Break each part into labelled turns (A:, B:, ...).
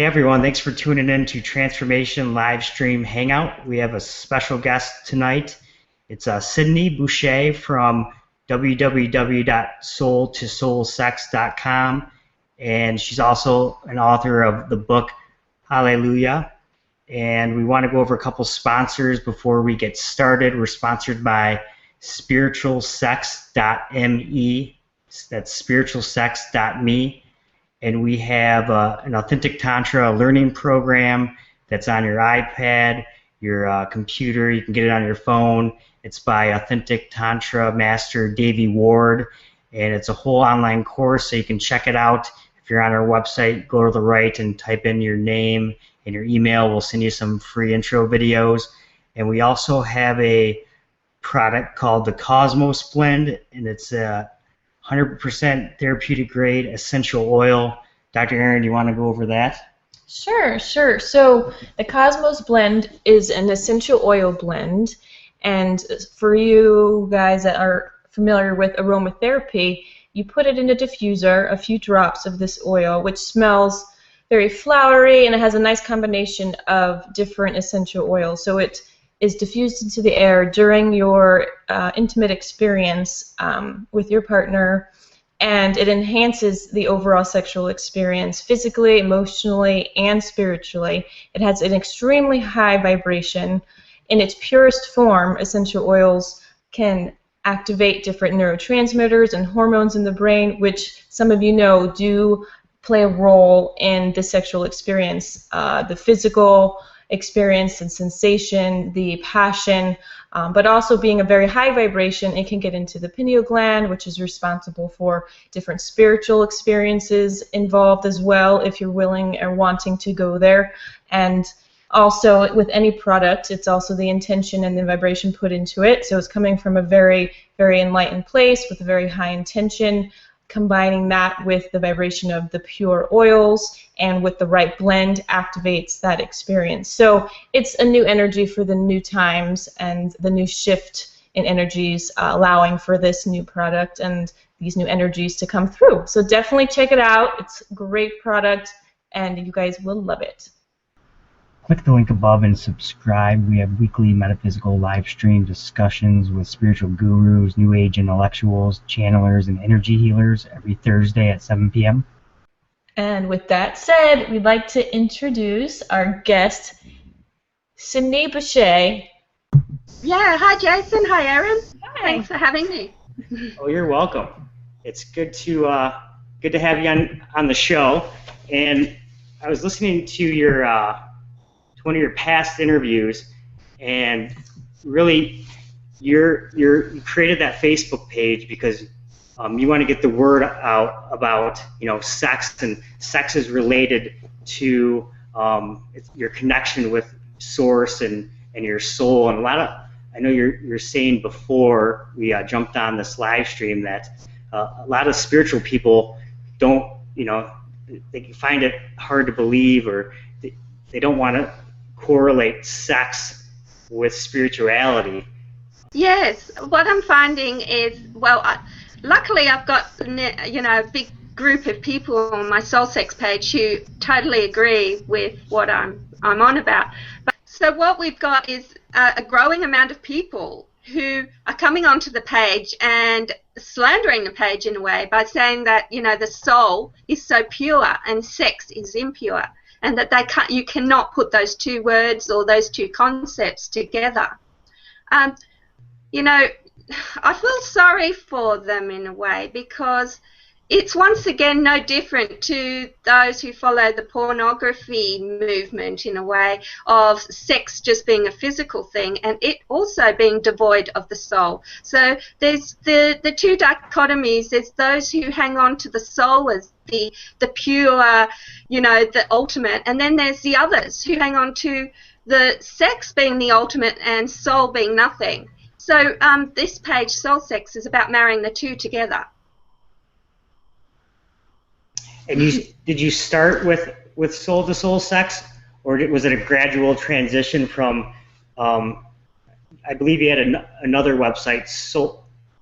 A: Hey everyone, thanks for tuning in to Transformation Live Stream Hangout. We have a special guest tonight. It's Sidonie Bouchet from www.soletosoulsex.com, and she's also an author of the book Hallelujah. And we want to go over a couple sponsors before we get started. We're sponsored by spiritualsex.me. That's spiritualsex.me. And we have an Authentic Tantra learning program that's on your iPad, your computer. You can get it on your phone. It's by Authentic Tantra Master Davey Ward, and it's a whole online course, so you can check it out. If you're on our website, go to the right and type in your name and your email. We'll send you some free intro videos. And we also have a product called the Cosmos Blend, and it's a 100% therapeutic grade essential oil. Dr. Aaron, do you want to go over that?
B: Sure. So the Cosmos Blend is an essential oil blend, and for you guys that are familiar with aromatherapy, you put it in a diffuser, a few drops of this oil, which smells very flowery, and it has a nice combination of different essential oils. So it is diffused into the air during your intimate experience with your partner, and it enhances the overall sexual experience physically, emotionally, and spiritually. It has an extremely high vibration. In its purest form, essential oils can activate different neurotransmitters and hormones in the brain, which some of you know do play a role in the sexual experience, the physical experience and sensation, the passion, but also being a very high vibration, it can get into the pineal gland, which is responsible for different spiritual experiences involved as well, if you're willing or wanting to go there. And also, with any product, it's also the intention and the vibration put into it. So it's coming from a very, very enlightened place with a very high intention, combining that with the vibration of the pure oils and with the right blend activates that experience. So it's a new energy for the new times and the new shift in energies, allowing for this new product and these new energies to come through. So definitely check it out. It's a great product and you guys will love it.
A: Click the link above and subscribe. We have weekly metaphysical live stream discussions with spiritual gurus, new age intellectuals, channelers, and energy healers every Thursday at 7 p.m.
B: And with that said, we'd like to introduce our guest, Sidonie Bouchet.
C: Yeah, hi Jason, hi Aaron.
B: Hi.
C: Thanks for having me.
A: Oh, you're welcome. It's good to have you on the show. And I was listening to your one of your past interviews, and really you created that Facebook page because you want to get the word out about sex, and sex is related to your connection with source and your soul. And I know you're saying before we jumped on this live stream that a lot of spiritual people don't, they find it hard to believe, or they don't want to correlate sex with spirituality.
C: Yes, what I'm finding is, luckily I've got a big group of people on my Soul Sex page who totally agree with what I'm on about. So what we've got is a growing amount of people who are coming onto the page and slandering the page in a way by saying that the soul is so pure and sex is impure, and that you cannot put those two words or those two concepts together. I feel sorry for them in a way, because it's once again no different to those who follow the pornography movement in a way of sex just being a physical thing and it also being devoid of the soul. So there's the two dichotomies. There's those who hang on to the soul as the pure, the ultimate, and then there's the others who hang on to the sex being the ultimate and soul being nothing. So this page, Soul Sex, is about marrying the two together.
A: And did you start with soul to soul sex, or was it a gradual transition from? I believe you had another website,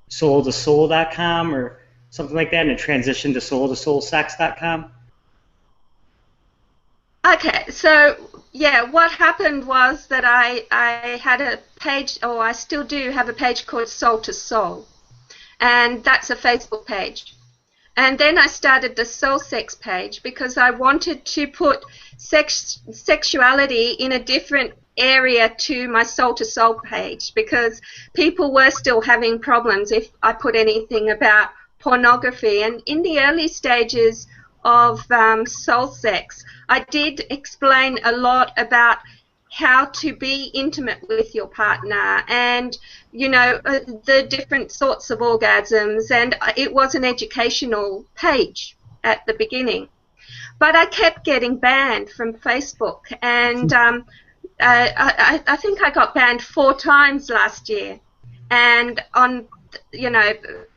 A: soletosoul.com or something like that, and a transition to soletosoulsex.com.
C: Okay, so yeah, what happened was that I had a page, or I still do have a page called Soul to Soul, and that's a Facebook page. And then I started the Soul Sex page because I wanted to put sexuality in a different area to my Soul to Soul page, because people were still having problems if I put anything about pornography. And in the early stages of Soul Sex, I did explain a lot about how to be intimate with your partner, and the different sorts of orgasms, and it was an educational page at the beginning. But I kept getting banned from Facebook, and I think I got banned 4 times last year, and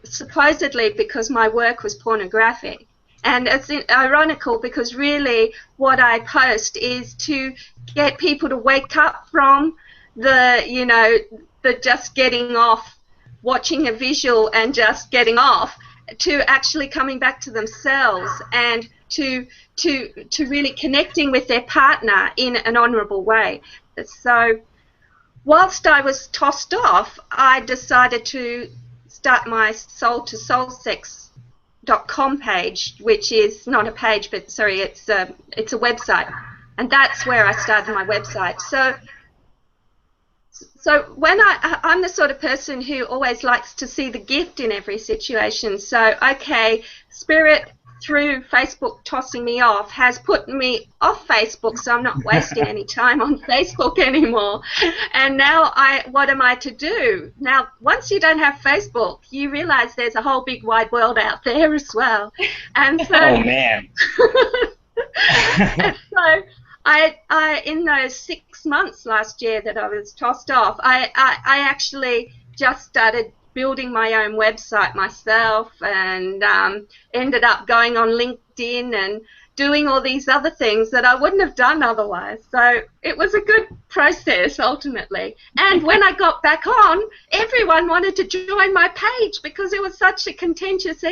C: supposedly because my work was pornographic. And it's ironical because really what I post is to get people to wake up from the just getting off, watching a visual and just getting off, to actually coming back to themselves and to really connecting with their partner in an honourable way. So whilst I was tossed off, I decided to start my Soletosoulsex.com page, which is not a page, but sorry, it's a website, and that's where I started my website. So when I'm the sort of person who always likes to see the gift in every situation. So okay, Spirit, through Facebook tossing me off, has put me off Facebook, so I'm not wasting any time on Facebook anymore. And now what am I to do? Now, once you don't have Facebook, you realize there's a whole big wide world out there as well. And so,
A: oh man.
C: and so I in those 6 months last year that I was tossed off, I actually just started building my own website myself, and ended up going on LinkedIn and doing all these other things that I wouldn't have done otherwise. So it was a good process ultimately. And when I got back on, everyone wanted to join my page because it was such a contentious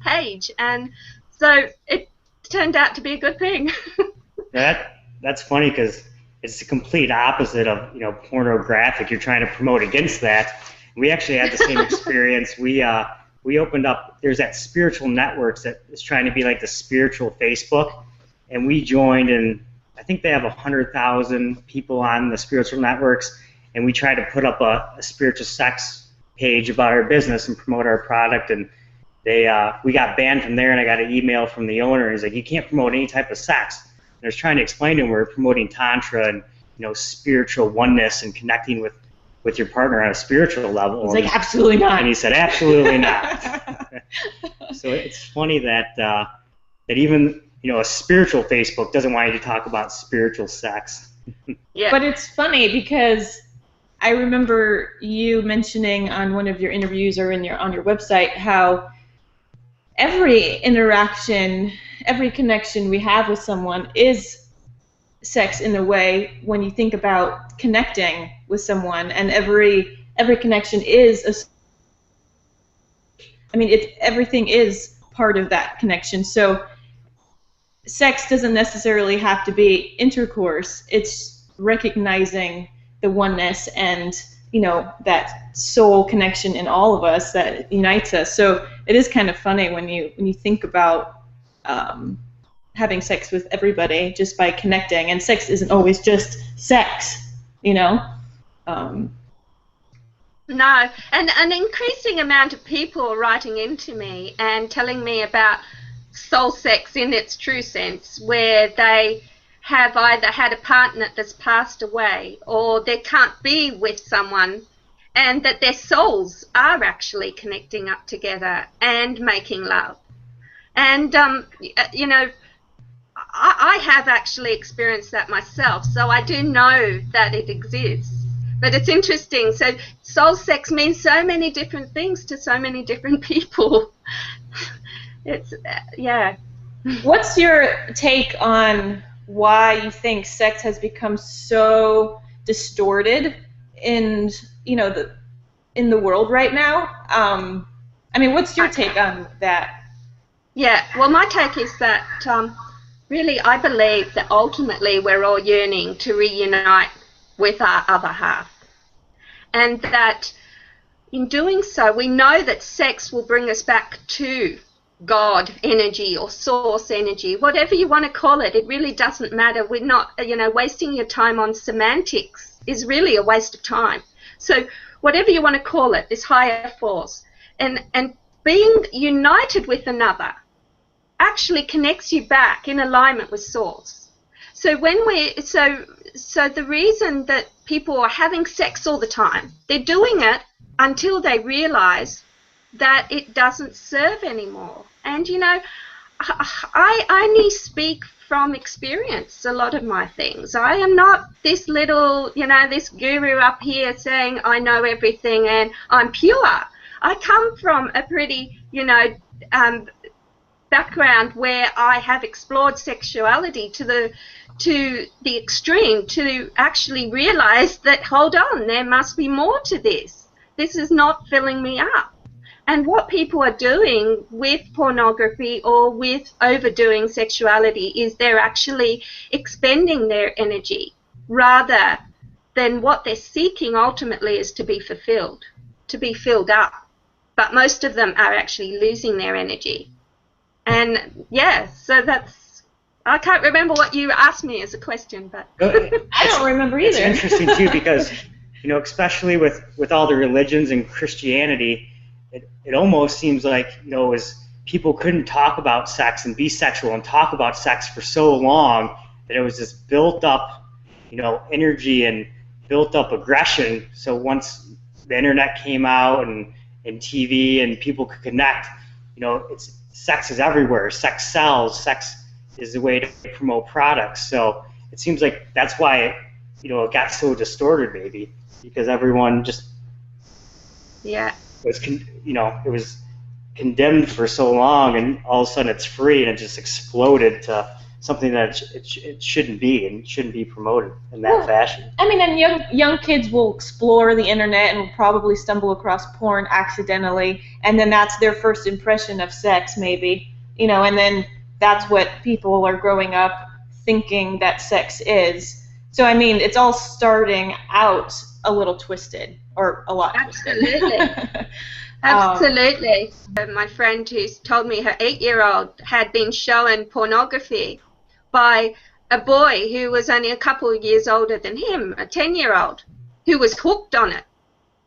C: page, and so it turned out to be a good thing.
A: That's funny because it's the complete opposite of pornographic. You're trying to promote against that. We actually had the same experience. We opened up, there's that Spiritual Networks that is trying to be like the spiritual Facebook, and we joined, and I think they have 100,000 people on the Spiritual Networks, and we tried to put up a spiritual sex page about our business and promote our product, and we got banned from there, and I got an email from the owner, and he's like, you can't promote any type of sex. And I was trying to explain to him we're promoting Tantra and spiritual oneness and connecting with your partner on a spiritual level.
B: He's like, absolutely not.
A: And he said, absolutely not. So it's funny that even a spiritual Facebook doesn't want you to talk about spiritual sex.
B: Yeah. But it's funny because I remember you mentioning on one of your interviews or on your website how every interaction, every connection we have with someone is sex in a way when you think about connecting with someone, and every connection is everything is part of that connection. So sex doesn't necessarily have to be intercourse. It's recognizing the oneness and that soul connection in all of us that unites us. So it is kind of funny when you think about having sex with everybody just by connecting, and sex isn't always just sex,
C: No, and an increasing amount of people are writing into me and telling me about soul sex in its true sense, where they have either had a partner that's passed away or they can't be with someone, and that their souls are actually connecting up together and making love. And, I have actually experienced that myself, so I do know that it exists. But it's interesting. So soul sex means so many different things to so many different people. It's, yeah.
B: What's your take on why you think sex has become so distorted in the world right now? What's your take on that?
C: Yeah, well, my take is that really, I believe that ultimately we're all yearning to reunite with our other half. And that in doing so, we know that sex will bring us back to God energy or source energy, whatever you want to call it. It really doesn't matter. We're not, wasting your time on semantics is really a waste of time. So whatever you want to call it, this higher force, and being united with another actually connects you back in alignment with source. So so the reason that people are having sex all the time, they're doing it until they realize that it doesn't serve anymore. And I only speak from experience a lot of my things. I am not this little, this guru up here saying I know everything and I'm pure. I come from a pretty, background where I have explored sexuality to the extreme, to actually realize that, hold on, there must be more to this. This is not filling me up. And what people are doing with pornography or with overdoing sexuality is they're actually expending their energy rather than what they're seeking ultimately is to be fulfilled, to be filled up. But most of them are actually losing their energy. And yeah, so I can't remember what you asked me as a question, but
B: I don't remember either.
A: It's interesting too because, especially with all the religions and Christianity, it almost seems like, as people couldn't talk about sex and be sexual and talk about sex for so long that it was this built up, energy and built up aggression. So once the internet came out and TV and people could connect, sex is everywhere. Sex sells. Sex is the way to promote products. So it seems like that's why it got so distorted, maybe, because everyone just was it was condemned for so long, and all of a sudden it's free, and it just exploded to something that it shouldn't be, and shouldn't be promoted in that fashion.
B: I mean, and young kids will explore the internet and will probably stumble across porn accidentally, and then that's their first impression of sex, maybe, and then that's what people are growing up thinking that sex is. So, I mean, it's all starting out a little twisted, or a lot
C: Absolutely.
B: twisted.
C: Absolutely. My friend who's told me her 8-year-old had been shown pornography by a boy who was only a couple of years older than him, a 10-year-old, who was hooked on it,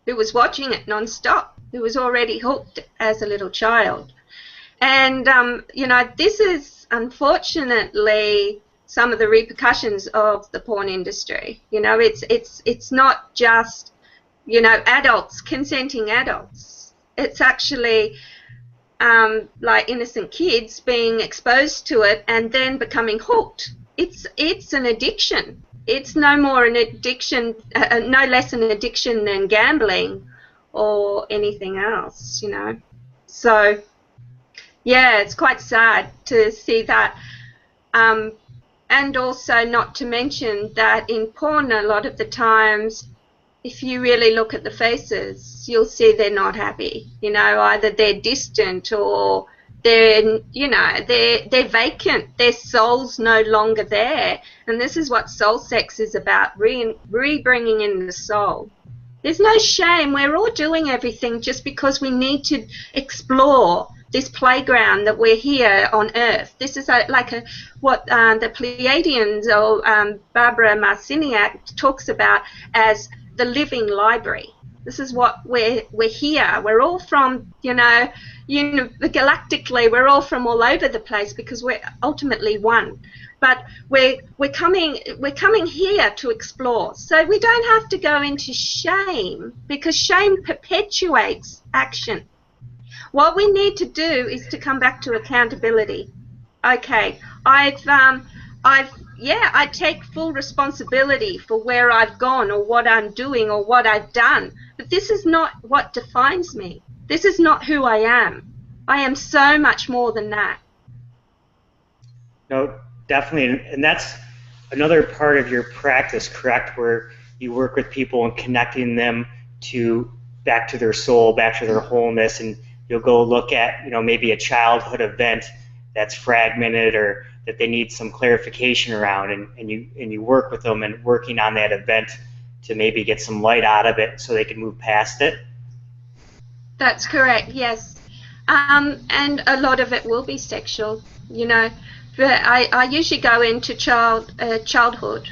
C: who was watching it non-stop, who was already hooked as a little child. And, this is unfortunately some of the repercussions of the porn industry. It's not just, adults, consenting adults. It's actually like innocent kids being exposed to it and then becoming hooked. It's an addiction. It's no more an addiction, no less an addiction than gambling or anything else, So, yeah, it's quite sad to see that. And also not to mention that in porn a lot of the times, if you really look at the faces, you'll see they're not happy. Either they're distant or they're vacant. Their soul's no longer there. And this is what soul sex is about, re-bringing in the soul. There's no shame. We're all doing everything just because we need to explore this playground that we're here on Earth. This is what the Pleiadians or Barbara Marciniak talks about as the living library. This is what we're here. We're all from, galactically, we're all from all over the place because we're ultimately one. But we're coming here to explore. So we don't have to go into shame, because shame perpetuates action. What we need to do is to come back to accountability. Okay, I take full responsibility for where I've gone or what I'm doing or what I've done. But this is not what defines me. This is not who I am. I am so much more than that.
A: No, definitely. And that's another part of your practice, correct, where you work with people and connecting them back to their soul, back to their wholeness, and you'll go look at, maybe a childhood event that's fragmented or that they need some clarification around, and you work with them and working on that event to maybe get some light out of it so they can move past it?
C: That's correct, yes. And a lot of it will be sexual, you know. But I usually go into childhood,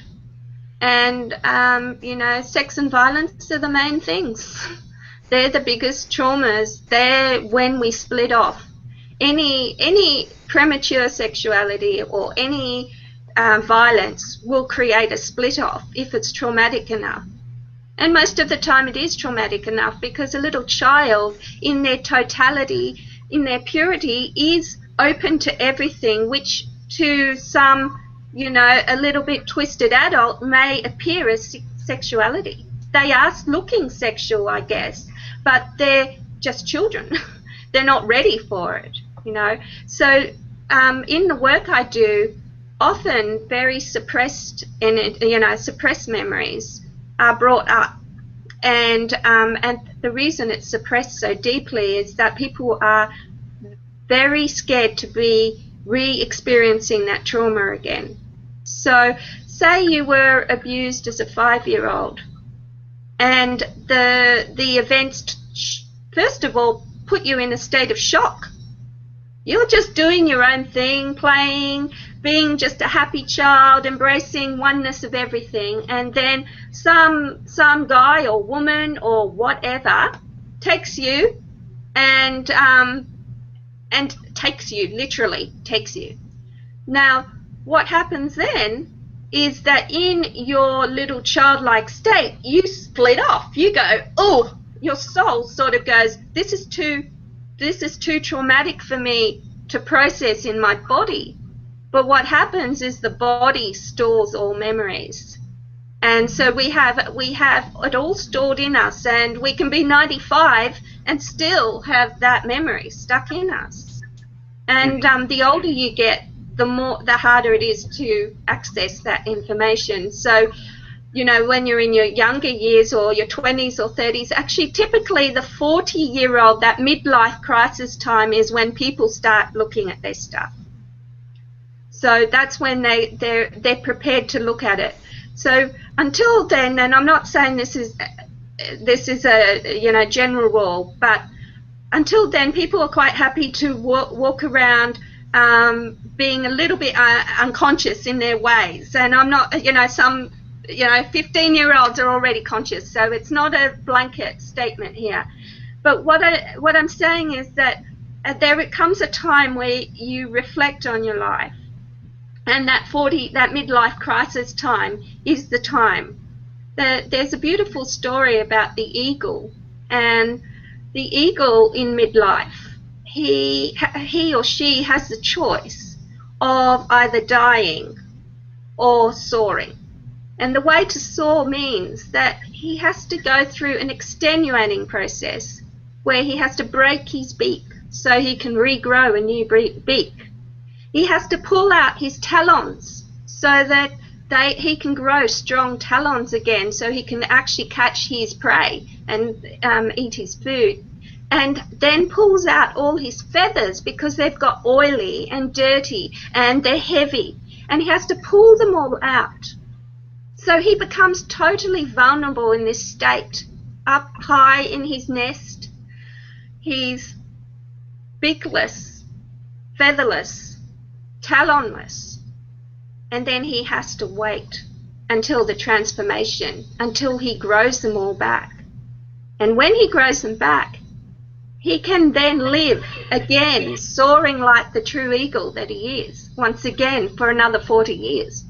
C: and you know, sex and violence are the main things. They're the biggest traumas. They're when we split off. Any premature sexuality or any violence will create a split off if it's traumatic enough. And most of the time it is traumatic enough, because a little child in their totality, in their purity, is open to everything, which to some, you know, a little bit twisted adult may appear as sexuality. They are looking sexual, I guess, but they're just children. They're not ready for it, you know. So in the work I do, often very suppressed, suppressed memories are brought up, and the reason it's suppressed so deeply is that people are very scared to be re-experiencing that trauma again. So say you were abused as a 5-year-old, and the events first of all put you in a state of shock. You're just doing your own thing, playing, being just a happy child, embracing oneness of everything, and then some guy or woman or whatever takes you and takes you, literally takes you. Now, what happens then is that in your little childlike state, you split off. You go, oh, your soul sort of goes, this is too traumatic for me to process in my body. But what happens is the body stores all memories. And so we have it all stored in us, and we can be 95 and still have that memory stuck in us. And the older you get, the harder it is to access that information. So, you know, when you're in your younger years or your 20s or 30s, actually typically the 40-year-old, that midlife crisis time, is when people start looking at their stuff. So that's when they're prepared to look at it. So until then, and I'm not saying this is a general rule, but until then, people are quite happy to walk around being a little bit unconscious in their ways. And I'm not, some 15-year-olds are already conscious, so it's not a blanket statement here. But what I'm saying is that there comes a time where you reflect on your life, and that midlife crisis time is the time. There's a beautiful story about the eagle, and the eagle in midlife, he or she has the choice of either dying or soaring. And the way to soar means that he has to go through an extenuating process where he has to break his beak so he can regrow a new beak. He has to pull out his talons so that he can grow strong talons again, so he can actually catch his prey and eat his food. And then pulls out all his feathers because they've got oily and dirty and they're heavy. And he has to pull them all out. So he becomes totally vulnerable in this state, up high in his nest. He's beakless, featherless, talonless. And then he has to wait until the transformation, until he grows them all back. And when he grows them back, he can then live again, soaring like the true eagle that he is, once again for another 40 years.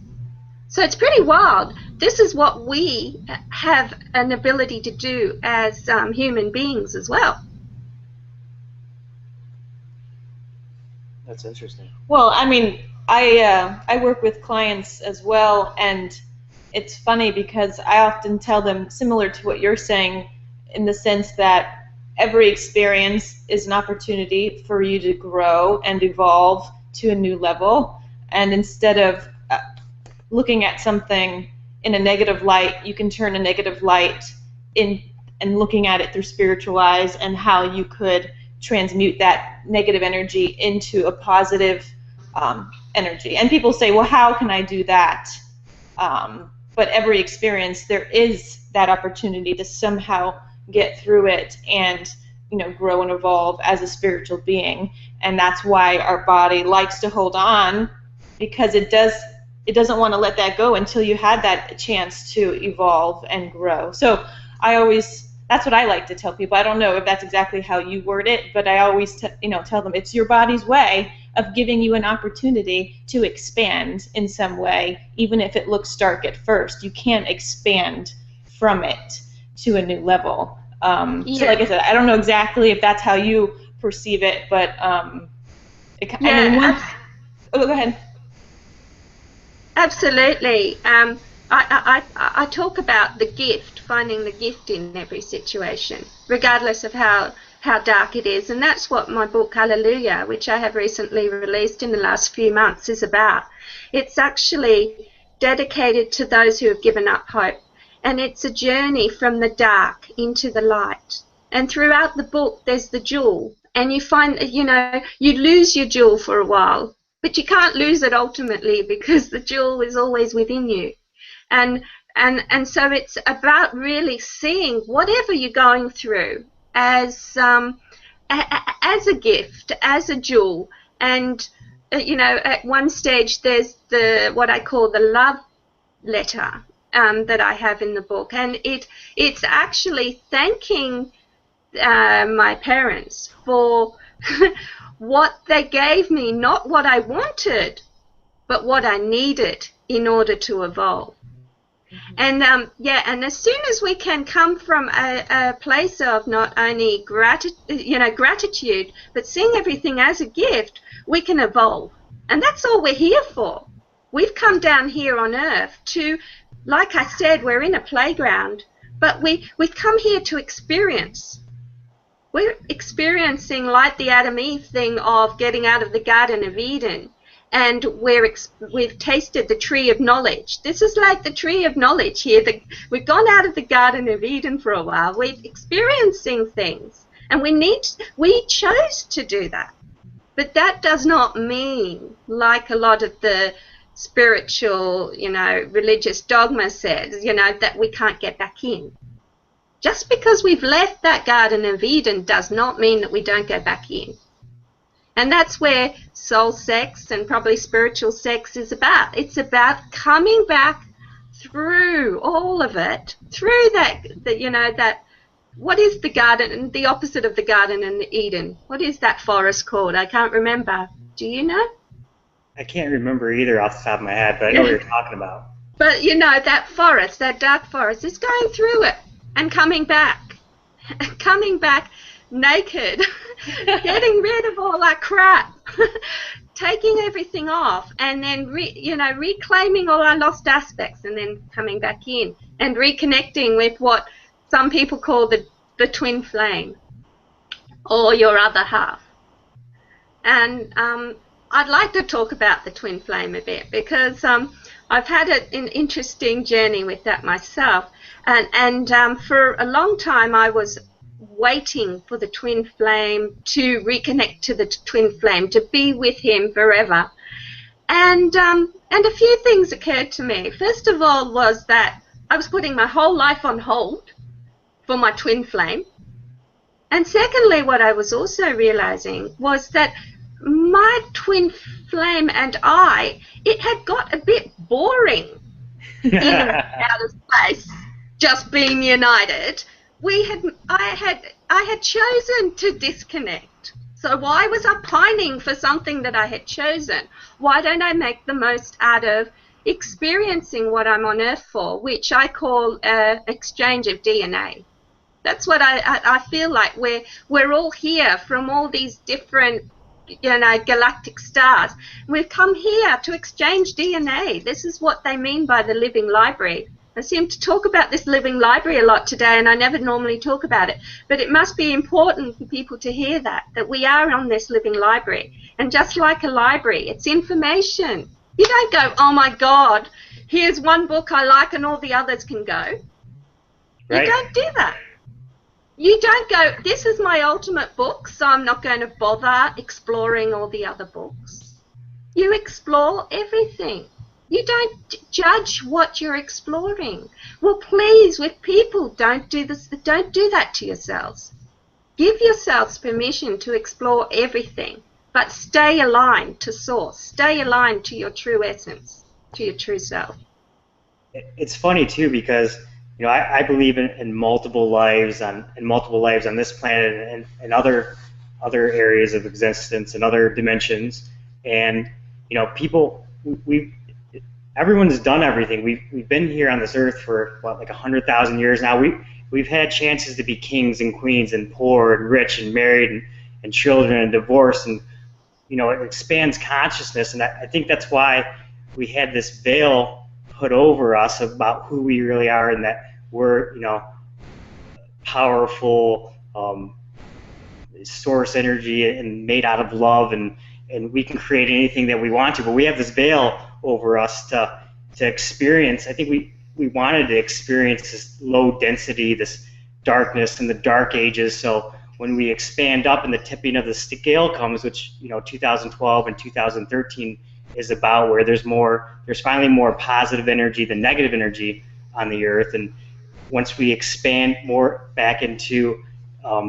C: So it's pretty wild. This is what we have an ability to do as human beings as well.
A: That's interesting.
B: Well, I mean, I work with clients as well, and it's funny because I often tell them, similar to what you're saying, in the sense that every experience is an opportunity for you to grow and evolve to a new level. And instead of looking at something in a negative light, you can turn a negative light in and looking at it through spiritual eyes, and how you could transmute that negative energy into a positive energy. And people say, well, how can I do that? But every experience, there is that opportunity to somehow get through it and, you know, grow and evolve as a spiritual being. And that's why our body likes to hold on, because it doesn't want to let that go until you had that chance to evolve and grow. So that's what I like to tell people. I don't know if that's exactly how you word it, but I always tell them it's your body's way of giving you an opportunity to expand in some way, even if it looks dark at first. You can expand from it to a new level. So like I said, I don't know exactly if that's how you perceive it, but oh, go ahead.
C: Absolutely. I talk about the gift, finding the gift in every situation, regardless of how dark it is. And that's what my book, Hallelujah, which I have recently released in the last few months, is about. It's actually dedicated to those who have given up hope. And it's a journey from the dark into the light. And throughout the book, there's the jewel. And you find, you lose your jewel for a while, but you can't lose it ultimately, because the jewel is always within you. And so it's about really seeing whatever you're going through as a gift, as a jewel. And at one stage there's what I call the love letter that I have in the book, and it's actually thanking my parents for what they gave me, not what I wanted, but what I needed in order to evolve. And and as soon as we can come from a place of not only gratitude, but seeing everything as a gift, we can evolve. And that's all we're here for. We've come down here on earth to, like I said, we're in a playground, but we've come here to experience. We're experiencing like the Adam Eve thing of getting out of the Garden of Eden. And we've tasted the tree of knowledge. This is like the tree of knowledge here. We've gone out of the Garden of Eden for a while. We're experiencing things, and we chose to do that. But that does not mean, like a lot of the spiritual, religious dogma says, that we can't get back in. Just because we've left that Garden of Eden does not mean that we don't go back in. And that's where soul sex and probably spiritual sex is about. It's about coming back through all of it, through that what is the garden, the opposite of the Garden and the Eden? What is that forest called? I can't remember. Do you know?
A: I can't remember either off the top of my head, but I know what you're talking about.
C: But that forest, that dark forest, is going through it and coming back naked, getting rid of all that crap, taking everything off, and then reclaiming all our lost aspects, and then coming back in and reconnecting with what some people call the twin flame, or your other half. And I'd like to talk about the twin flame a bit, because I've had an interesting journey with that myself, and for a long time I was waiting for the twin flame to reconnect to the twin flame, to be with him forever. And a few things occurred to me. First of all was that I was putting my whole life on hold for my twin flame. And secondly, what I was also realizing was that my twin flame and it had got a bit boring in and out of space, just being united. I had chosen to disconnect. So why was I pining for something that I had chosen? Why don't I make the most out of experiencing what I'm on earth for, which I call exchange of DNA? That's what I feel like. We're all here from all these different galactic stars. We've come here to exchange DNA. This is what they mean by the living library. I seem to talk about this living library a lot today, and I never normally talk about it. But it must be important for people to hear that we are on this living library. And just like a library, it's information. You don't go, oh my God, here's one book I like and all the others can go. Right. You don't do that. You don't go, this is my ultimate book, so I'm not going to bother exploring all the other books. You explore everything. You don't judge what you're exploring. Well, please, with people, don't do this. Don't do that to yourselves. Give yourselves permission to explore everything, but stay aligned to source. Stay aligned to your true essence, to your true self.
A: It's funny too, because I believe in multiple lives on this planet and other areas of existence and other dimensions, and people, everyone's done everything. We've been here on this earth for what, like 100,000 years now. We've had chances to be kings and queens and poor and rich and married and children and divorced, and it expands consciousness, and I think that's why we had this veil put over us about who we really are, and that we're powerful source energy and made out of love, and we can create anything that we want to. But we have this veil over us to experience. I think we wanted to experience this low density, this darkness in the dark ages. So when we expand up and the tipping of the scale comes, which 2012 and 2013 is about, where there's finally more positive energy than negative energy on the earth, and once we expand more back into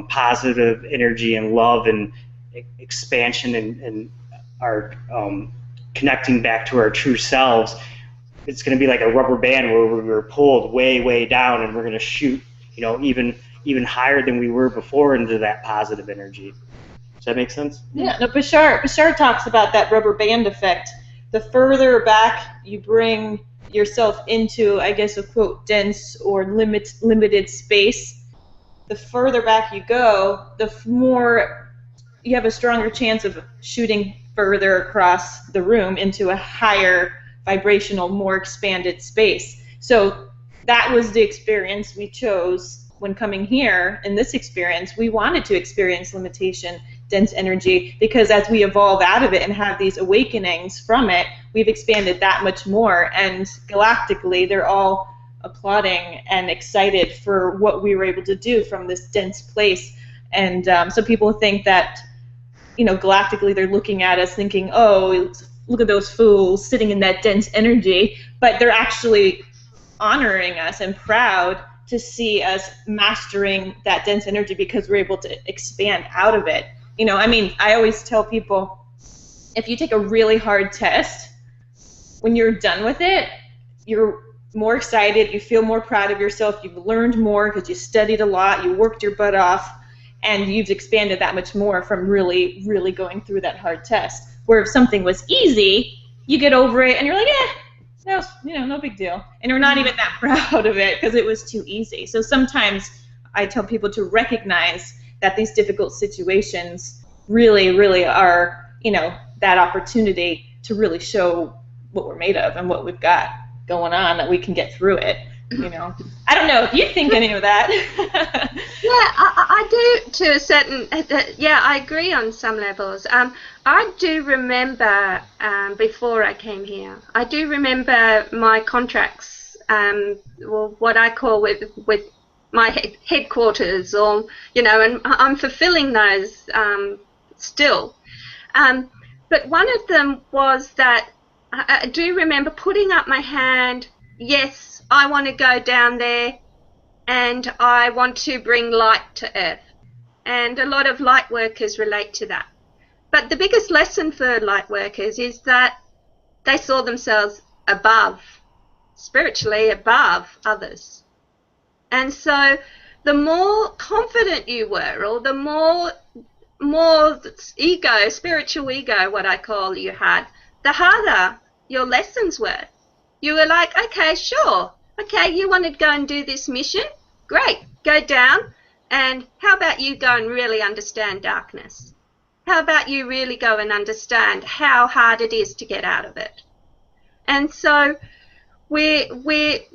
A: positive energy and love and expansion and our connecting back to our true selves, it's going to be like a rubber band where we're pulled way down, and we're going to shoot even higher than we were before into that positive energy. Does that make sense?
B: Yeah, no, Bashar talks about that rubber band effect. The further back you bring yourself into, I guess, a quote, dense or limited space, the further back you go, the more you have a stronger chance of shooting further across the room into a higher vibrational, more expanded space. So that was the experience we chose when coming here. In this experience, we wanted to experience limitation, dense energy, because as we evolve out of it and have these awakenings from it, we've expanded that much more. And galactically, they're all applauding and excited for what we were able to do from this dense place. And so people think that, galactically, they're looking at us thinking, oh, look at those fools sitting in that dense energy, but they're actually honoring us and proud to see us mastering that dense energy because we're able to expand out of it. I always tell people, if you take a really hard test, when you're done with it, you're more excited, you feel more proud of yourself, you've learned more because you studied a lot, you worked your butt off, and you've expanded that much more from really, really going through that hard test. Where if something was easy, you get over it and you're like, no big deal. And you're not even that proud of it because it was too easy. So sometimes I tell people to recognize that these difficult situations really, really are, that opportunity to really show what we're made of and what we've got going on, that we can get through it. I don't know if you think any of that.
C: Yeah, I do to a certain. I agree on some levels. I do remember before I came here. I do remember my contracts. What I call with my headquarters, or and I'm fulfilling those still. But one of them was that I do remember putting up my hand. Yes, I want to go down there, and I want to bring light to earth. And a lot of light workers relate to that. But the biggest lesson for light workers is that they saw themselves above, spiritually above others. And so the more confident you were, or the more ego, spiritual ego, what I call you had, the harder your lessons were. You were like, okay, sure. Okay, you want to go and do this mission? Great, go down. And how about you go and really understand darkness? How about you really go and understand how hard it is to get out of it? And so we made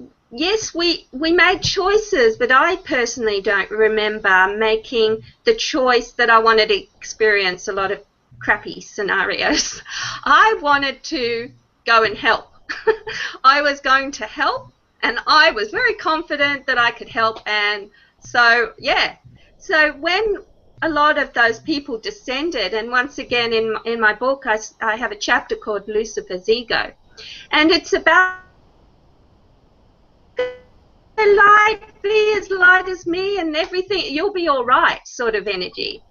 C: choices, but I personally don't remember making the choice that I wanted to experience a lot of crappy scenarios. I wanted to go and help. I was going to help, and I was very confident that I could help. And so, yeah. So when a lot of those people descended. And once again, in my book, I have a chapter called Lucifer's Ego. And it's about light, be as light as me and everything, you'll be all right sort of energy.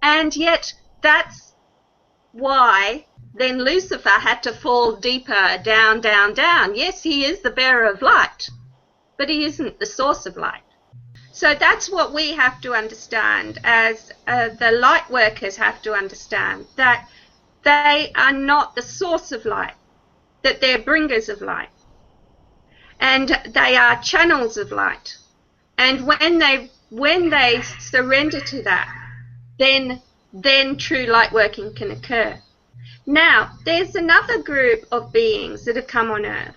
C: And yet that's why then Lucifer had to fall deeper, down, down, down. Yes, he is the bearer of light, but he isn't the source of light. So that's what we have to understand, as the light workers have to understand, that they are not the source of light, that they're bringers of light. And they are channels of light. And when they surrender to that, then true light working can occur. Now, there's another group of beings that have come on Earth,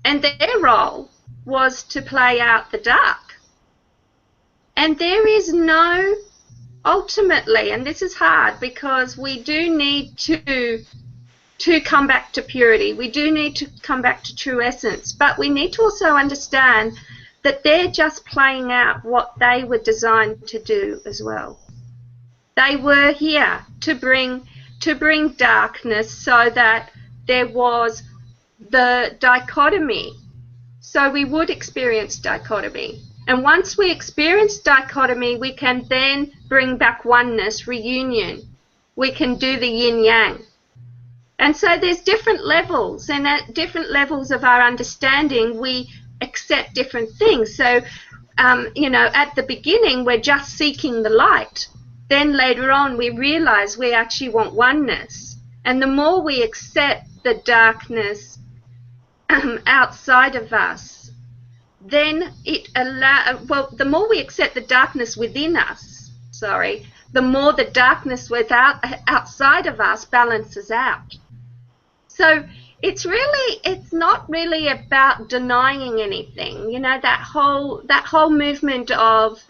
C: and their role was to play out the dark. And there is no, ultimately, and this is hard because we do need to come back to purity. We do need to come back to true essence. But we need to also understand that they're just playing out what they were designed to do as well. They were here to bring darkness so that there was the dichotomy. So we would experience dichotomy. And once we experience dichotomy, we can then bring back oneness, reunion. We can do the yin-yang. And so there's different levels, and at different levels of our understanding, we accept different things. So, at the beginning, we're just seeking the light. Then later on, we realize we actually want oneness. And the more we accept the darkness outside of us, then the more we accept the darkness within us, the more the darkness outside of us balances out. So it's not really about denying anything. You know, that whole movement of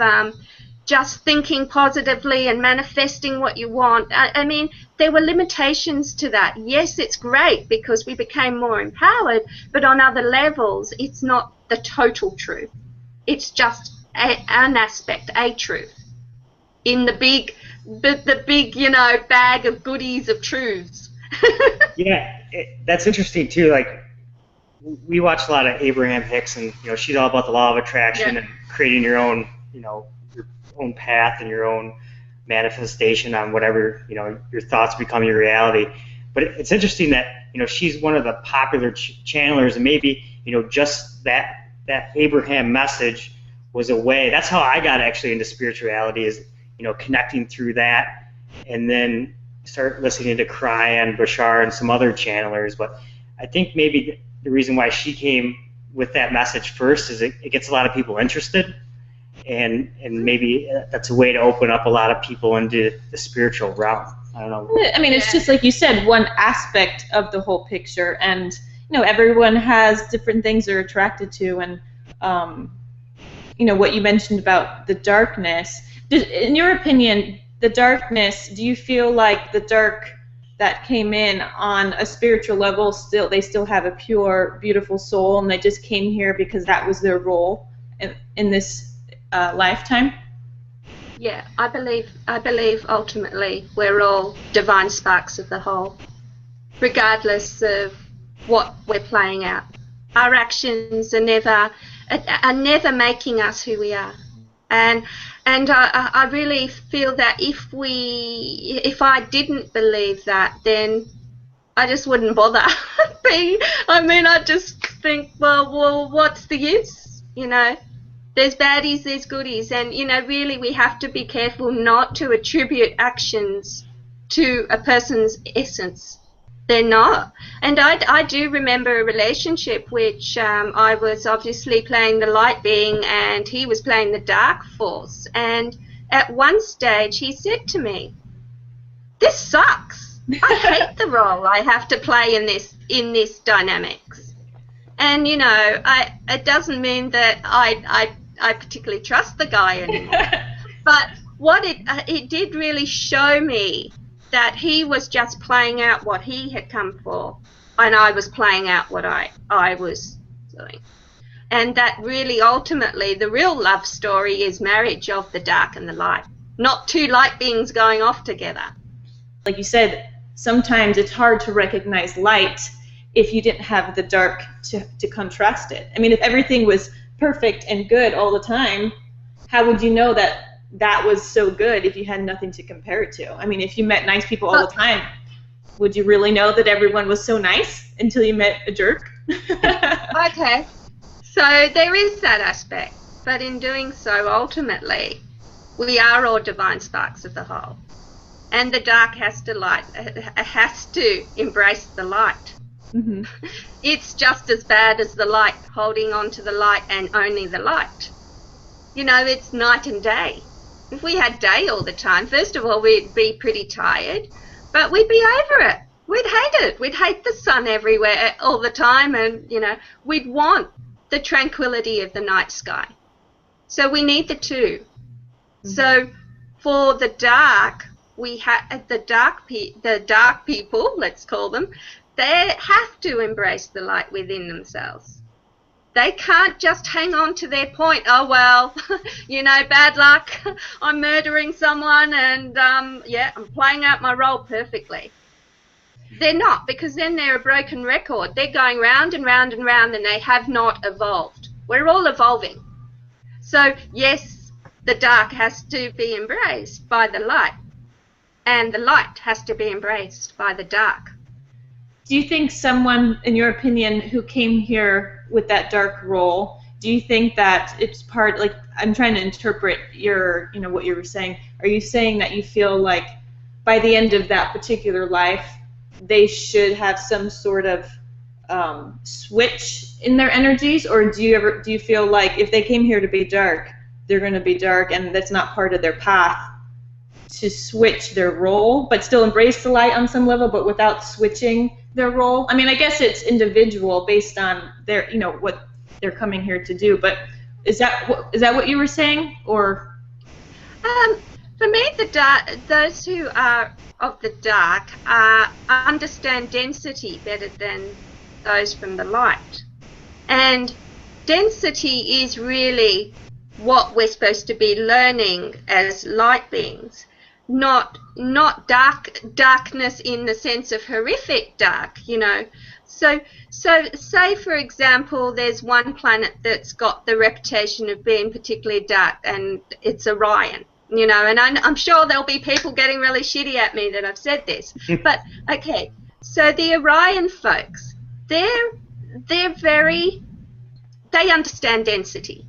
C: just thinking positively and manifesting what you want. I mean, there were limitations to that. Yes, it's great because we became more empowered, but on other levels, it's not the total truth. It's just an aspect, a truth, in the big, bag of goodies of truths.
A: Yeah, that's interesting too. Like, we watch a lot of Abraham Hicks, and she's all about the law of attraction and creating your own, your own path and your own manifestation on whatever your thoughts become your reality. But it's interesting that she's one of the popular channelers, and maybe just that Abraham message was a way. That's how I got actually into spirituality, is connecting through that, and then start listening to Kryan, Bashar, and some other channelers. But I think maybe the reason why she came with that message first is it gets a lot of people interested, and maybe that's a way to open up a lot of people into the spiritual realm. I don't know.
B: I mean, it's just like you said, one aspect of the whole picture, and everyone has different things they're attracted to, and what you mentioned about the darkness. In your opinion, the darkness, do you feel like the dark that came in on a spiritual level, they still have a pure, beautiful soul, and they just came here because that was their role in this lifetime?
C: Yeah, I believe ultimately we're all divine sparks of the whole, regardless of what we're playing out. Our actions are never making us who we are. And I really feel that if I didn't believe that, then I just wouldn't bother. I just think, well, what's the use? There's baddies, there's goodies, and really we have to be careful not to attribute actions to a person's essence. They're not. And I do remember a relationship which I was obviously playing the light being and he was playing the dark force. And at one stage he said to me, "This sucks. I hate the role I have to play in this dynamics." And it doesn't mean that I particularly trust the guy anymore. But what it did really show me that he was just playing out what he had come for, and I was playing out what I was doing. And that really ultimately, the real love story is marriage of the dark and the light. not two light beings going off together.
B: Like you said, sometimes it's hard to recognize light if you didn't have the dark to contrast it. I mean, if everything was perfect and good all the time, how would you know that that was so good if you had nothing to compare it to? I mean, if you met nice people all the time, would you really know that everyone was so nice until you met a jerk?
C: Okay, so there is that aspect, but in doing so, ultimately, we are all divine sparks of the whole, and the dark has to embrace the light.
B: Mm-hmm.
C: It's just as bad as the light holding on to the light and only the light. You know, it's night and day. If we had day all the time, first of all, we'd be pretty tired, but we'd be over it. We'd hate it. We'd hate the sun everywhere all the time, and, you know, we'd want the tranquility of the night sky. So we need the two. Mm-hmm. So for the dark, we have the dark people, let's call them, they have to embrace the light within themselves. They can't just hang on to their point. Oh, well, you know, bad luck. I'm murdering someone and, yeah, I'm playing out my role perfectly. They're not, because then they're a broken record. They're going round and round and round, and they have not evolved. We're all evolving. So, yes, the dark has to be embraced by the light, and the light has to be embraced by the dark.
B: Do you think someone, in your opinion, who came here with that dark role, do you think that it's part, like, I'm trying to interpret your, you know, what you were saying. Are you saying that you feel like by the end of that particular life, they should have some sort of switch in their energies, or do you feel like if they came here to be dark, they're going to be dark, and that's not part of their path to switch their role, but still embrace the light on some level, but without switching their role? I mean, I guess it's individual based on their, you know, what they're coming here to do. But is that what you were saying, or?
C: For me, those who are of the dark understand density better than those from the light, and density is really what we're supposed to be learning as light beings. Not darkness in the sense of horrific dark, you know. So say, for example, there's one planet that's got the reputation of being particularly dark, and it's Orion, you know, and I'm sure there'll be people getting really shitty at me that I've said this. But, okay, so the Orion folks, they understand density.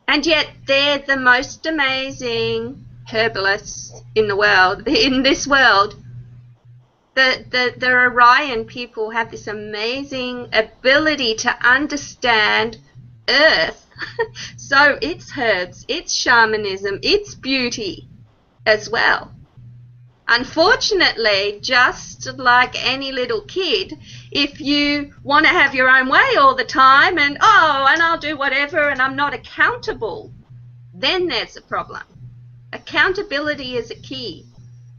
C: And yet they're the most amazing herbalists in the world, in this world. The Orion people have this amazing ability to understand Earth. So it's herbs, it's shamanism, it's beauty as well. Unfortunately, just like any little kid, if you want to have your own way all the time and I'll do whatever and I'm not accountable, then there's a problem. Accountability is a key.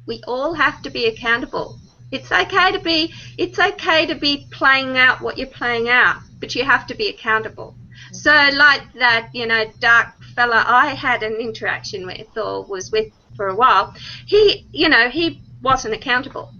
C: We all have to be accountable. It's okay to be playing out what you're playing out, but you have to be accountable. So like that, you know, dark fella I had an interaction with or was with for a while, he wasn't accountable.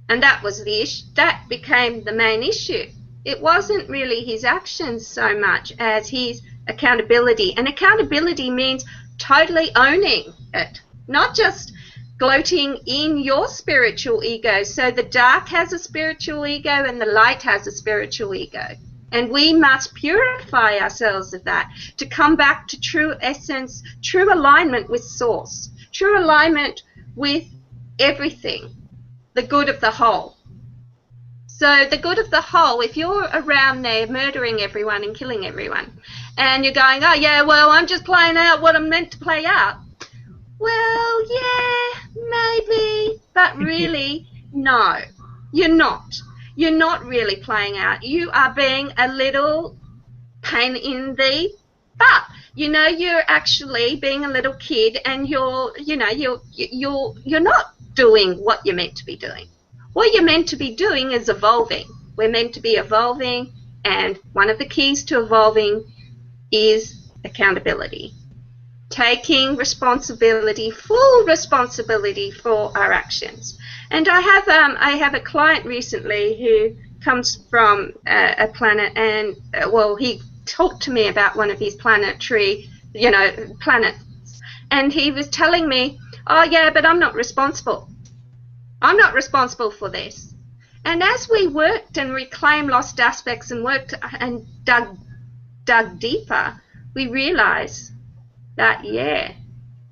C: And that was the issue. That became the main issue. It wasn't really his actions so much as his accountability. And accountability means totally owning it, not just gloating in your spiritual ego. So the dark has a spiritual ego and the light has a spiritual ego. And we must purify ourselves of that to come back to true essence, true alignment with source, true alignment with everything, the good of the whole. So the good of the whole, if you're around there murdering everyone and killing everyone, and you're going, oh yeah, well, I'm just playing out what I'm meant to play out. Well, yeah, maybe, but really, no, you're not. You're not really playing out. You are being a little pain in the butt. You know, you're actually being a little kid, and you're not doing what you're meant to be doing. What you're meant to be doing is evolving. We're meant to be evolving, and one of the keys to evolving is accountability. taking responsibility, full responsibility for our actions. And I have a client recently who comes from a planet, and well, he talked to me about one of his planetary, planets, and he was telling me, oh yeah, but I'm not responsible. I'm not responsible for this. And as we worked and reclaimed lost aspects and worked and dug deeper, we realized that, yeah,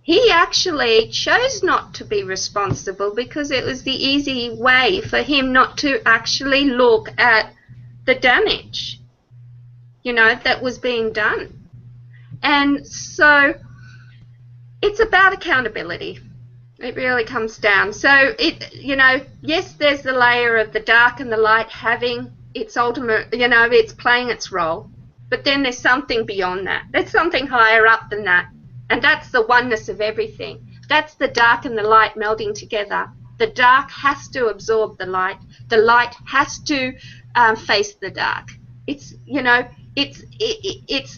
C: he actually chose not to be responsible because it was the easy way for him not to actually look at the damage, that was being done. And so it's about accountability. It really comes down. So yes, there's the layer of the dark and the light having its ultimate, it's playing its role. But then there's something beyond that. There's something higher up than that. And that's the oneness of everything. That's the dark and the light melding together. The dark has to absorb the light. The light has to face the dark. It's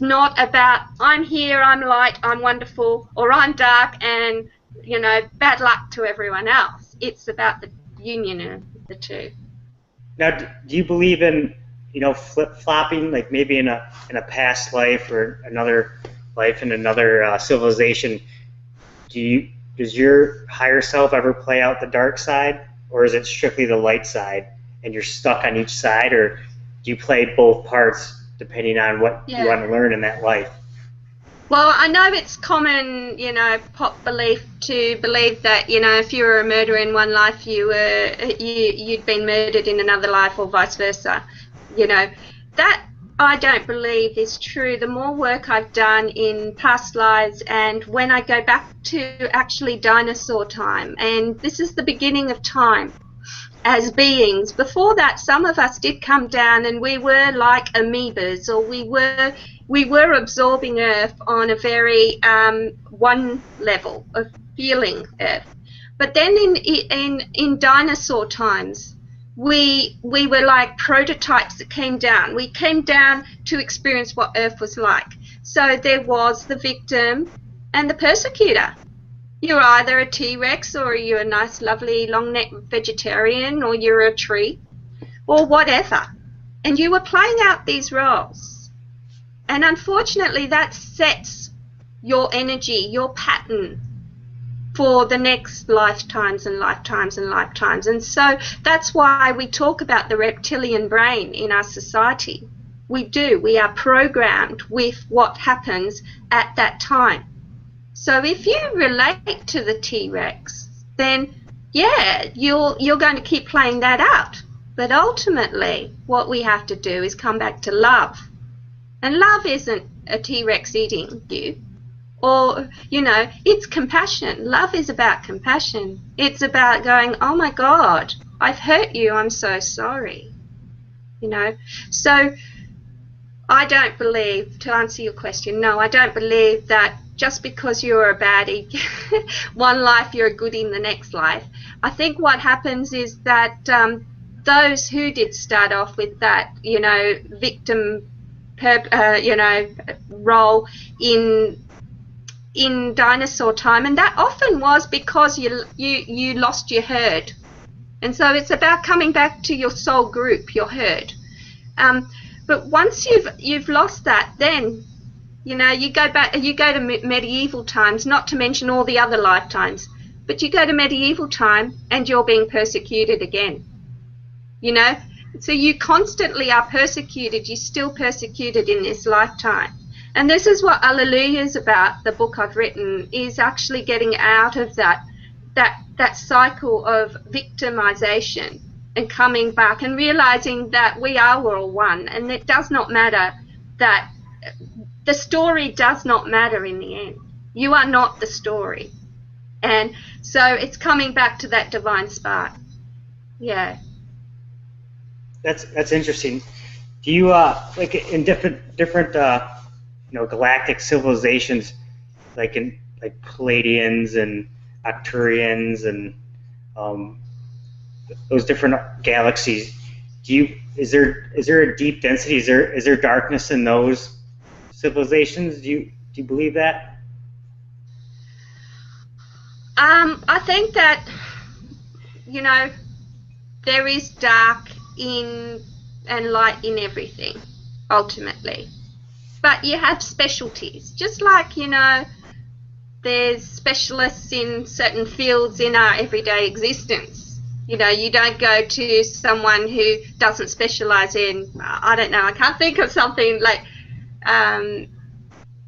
C: not about I'm here, I'm light, I'm wonderful, or I'm dark and bad luck to everyone else. It's about the union of the two.
A: Now, do you believe in flip-flopping, like maybe in a past life or another life in another civilization? Does your higher self ever play out the dark side, or is it strictly the light side and you're stuck on each side, or do you play both parts depending on what you want to learn in that life?
C: Well, I know it's common, pop belief to believe that, if you were a murderer in one life, you'd been murdered in another life, or vice versa. That I don't believe is true. The more work I've done in past lives, and when I go back to actually dinosaur time, and this is the beginning of time as beings. Before that, some of us did come down and we were like amoebas, or we were absorbing Earth on a very one level of feeling Earth. But then in dinosaur times, we were like prototypes that came down. We came down to experience what Earth was like. So there was the victim and the persecutor. You're either a T-Rex, or you're a nice, lovely, long-necked vegetarian, or you're a tree, or whatever. And you were playing out these roles. And unfortunately, that sets your energy, your pattern, for the next lifetimes and lifetimes and lifetimes. And so that's why we talk about the reptilian brain in our society. We do. We are programmed with what happens at that time. So if you relate to the T-Rex, then yeah, you're going to keep playing that out. But ultimately, what we have to do is come back to love. And love isn't a T-Rex eating you. Or, it's compassion. Love is about compassion. It's about going, oh my God, I've hurt you, I'm so sorry. So I don't believe, to answer your question, no, I don't believe that just because you're a baddie, one life you're a goodie in the next life. I think what happens is that those who did start off with that, victim, role in dinosaur time, and that often was because you lost your herd, and so it's about coming back to your soul group, your herd. But once you've lost that, then you go to medieval times, not to mention all the other lifetimes, but you go to medieval time and you're being persecuted again. So you constantly are persecuted. You're still persecuted in this lifetime. And this is what Alleluia is about, the book I've written, is actually getting out of that cycle of victimization and coming back and realizing that we are all one, and it does not matter, that the story does not matter in the end. You are not the story. And so it's coming back to that divine spark. Yeah.
A: That's interesting. Do you like in different galactic civilizations, like Palladians and Arcturians and those different galaxies? Is there a deep density? Is there darkness in those civilizations? Do you believe that?
C: I think that, you know, there is dark in and light in everything, ultimately. But you have specialties, just like, you know, there's specialists in certain fields in our everyday existence. You know, you don't go to someone who doesn't specialize in, I don't know, I can't think of something like,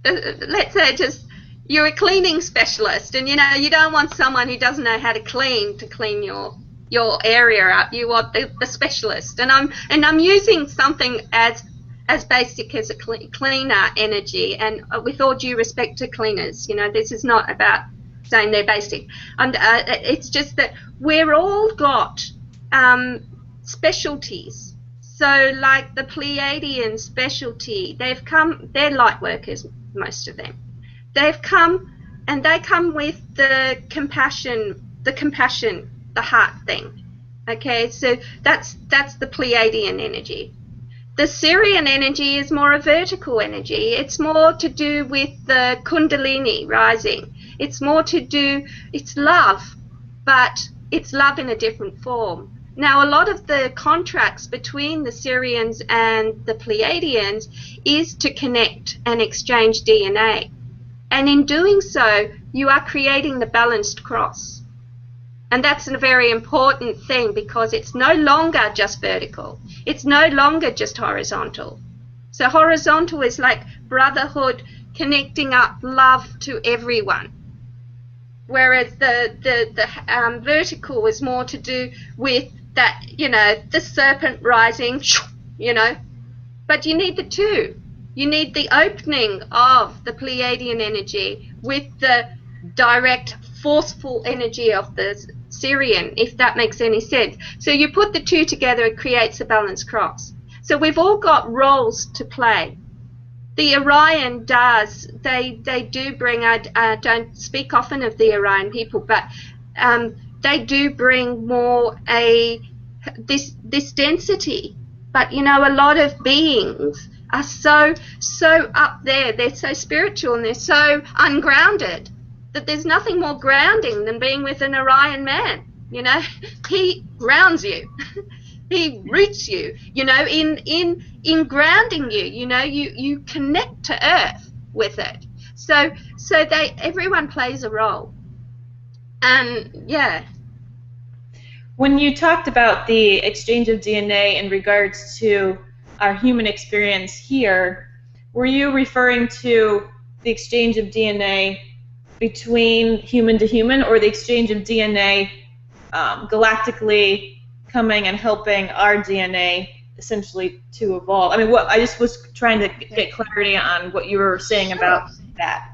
C: let's say just you're a cleaning specialist, and, you know, you don't want someone who doesn't know how to clean your area up. You want the specialist. And I'm using something as basic as a cleaner energy, and with all due respect to cleaners, you know, this is not about saying they're basic. It's just that we're all got specialties. So like the Pleiadian specialty, they're light workers, most of them. They've come, and they come with the compassion, the heart thing. Okay, so that's the Pleiadian energy. The Syrian energy is more a vertical energy. It's more to do with the Kundalini rising. It's more to do, it's love, but it's love in a different form. Now, a lot of the contracts between the Syrians and the Pleiadians is to connect and exchange DNA. And in doing so, you are creating the balanced cross. And that's a very important thing, because it's no longer just vertical. It's no longer just horizontal. So horizontal is like brotherhood, connecting up love to everyone. Whereas the vertical is more to do with that, you know, the serpent rising, you know. But you need the two. You need the opening of the Pleiadian energy with the direct, forceful energy of the Syrian, if that makes any sense. So you put the two together, it creates a balanced cross. So we've all got roles to play. The Orion does, they do bring, I don't speak often of the Orion people, but they do bring more this density. But, you know, a lot of beings are so up there, they're so spiritual and they're so ungrounded that there's nothing more grounding than being with an Orion man. You know, he grounds you. He roots you, you know, in grounding you. You know, you connect to earth with it. So everyone plays a role. And yeah.
B: When you talked about the exchange of DNA in regards to our human experience here, were you referring to the exchange of DNA between human to human, or the exchange of DNA galactically coming and helping our DNA essentially to evolve? I mean, I just was trying to get clarity on what you were saying about that.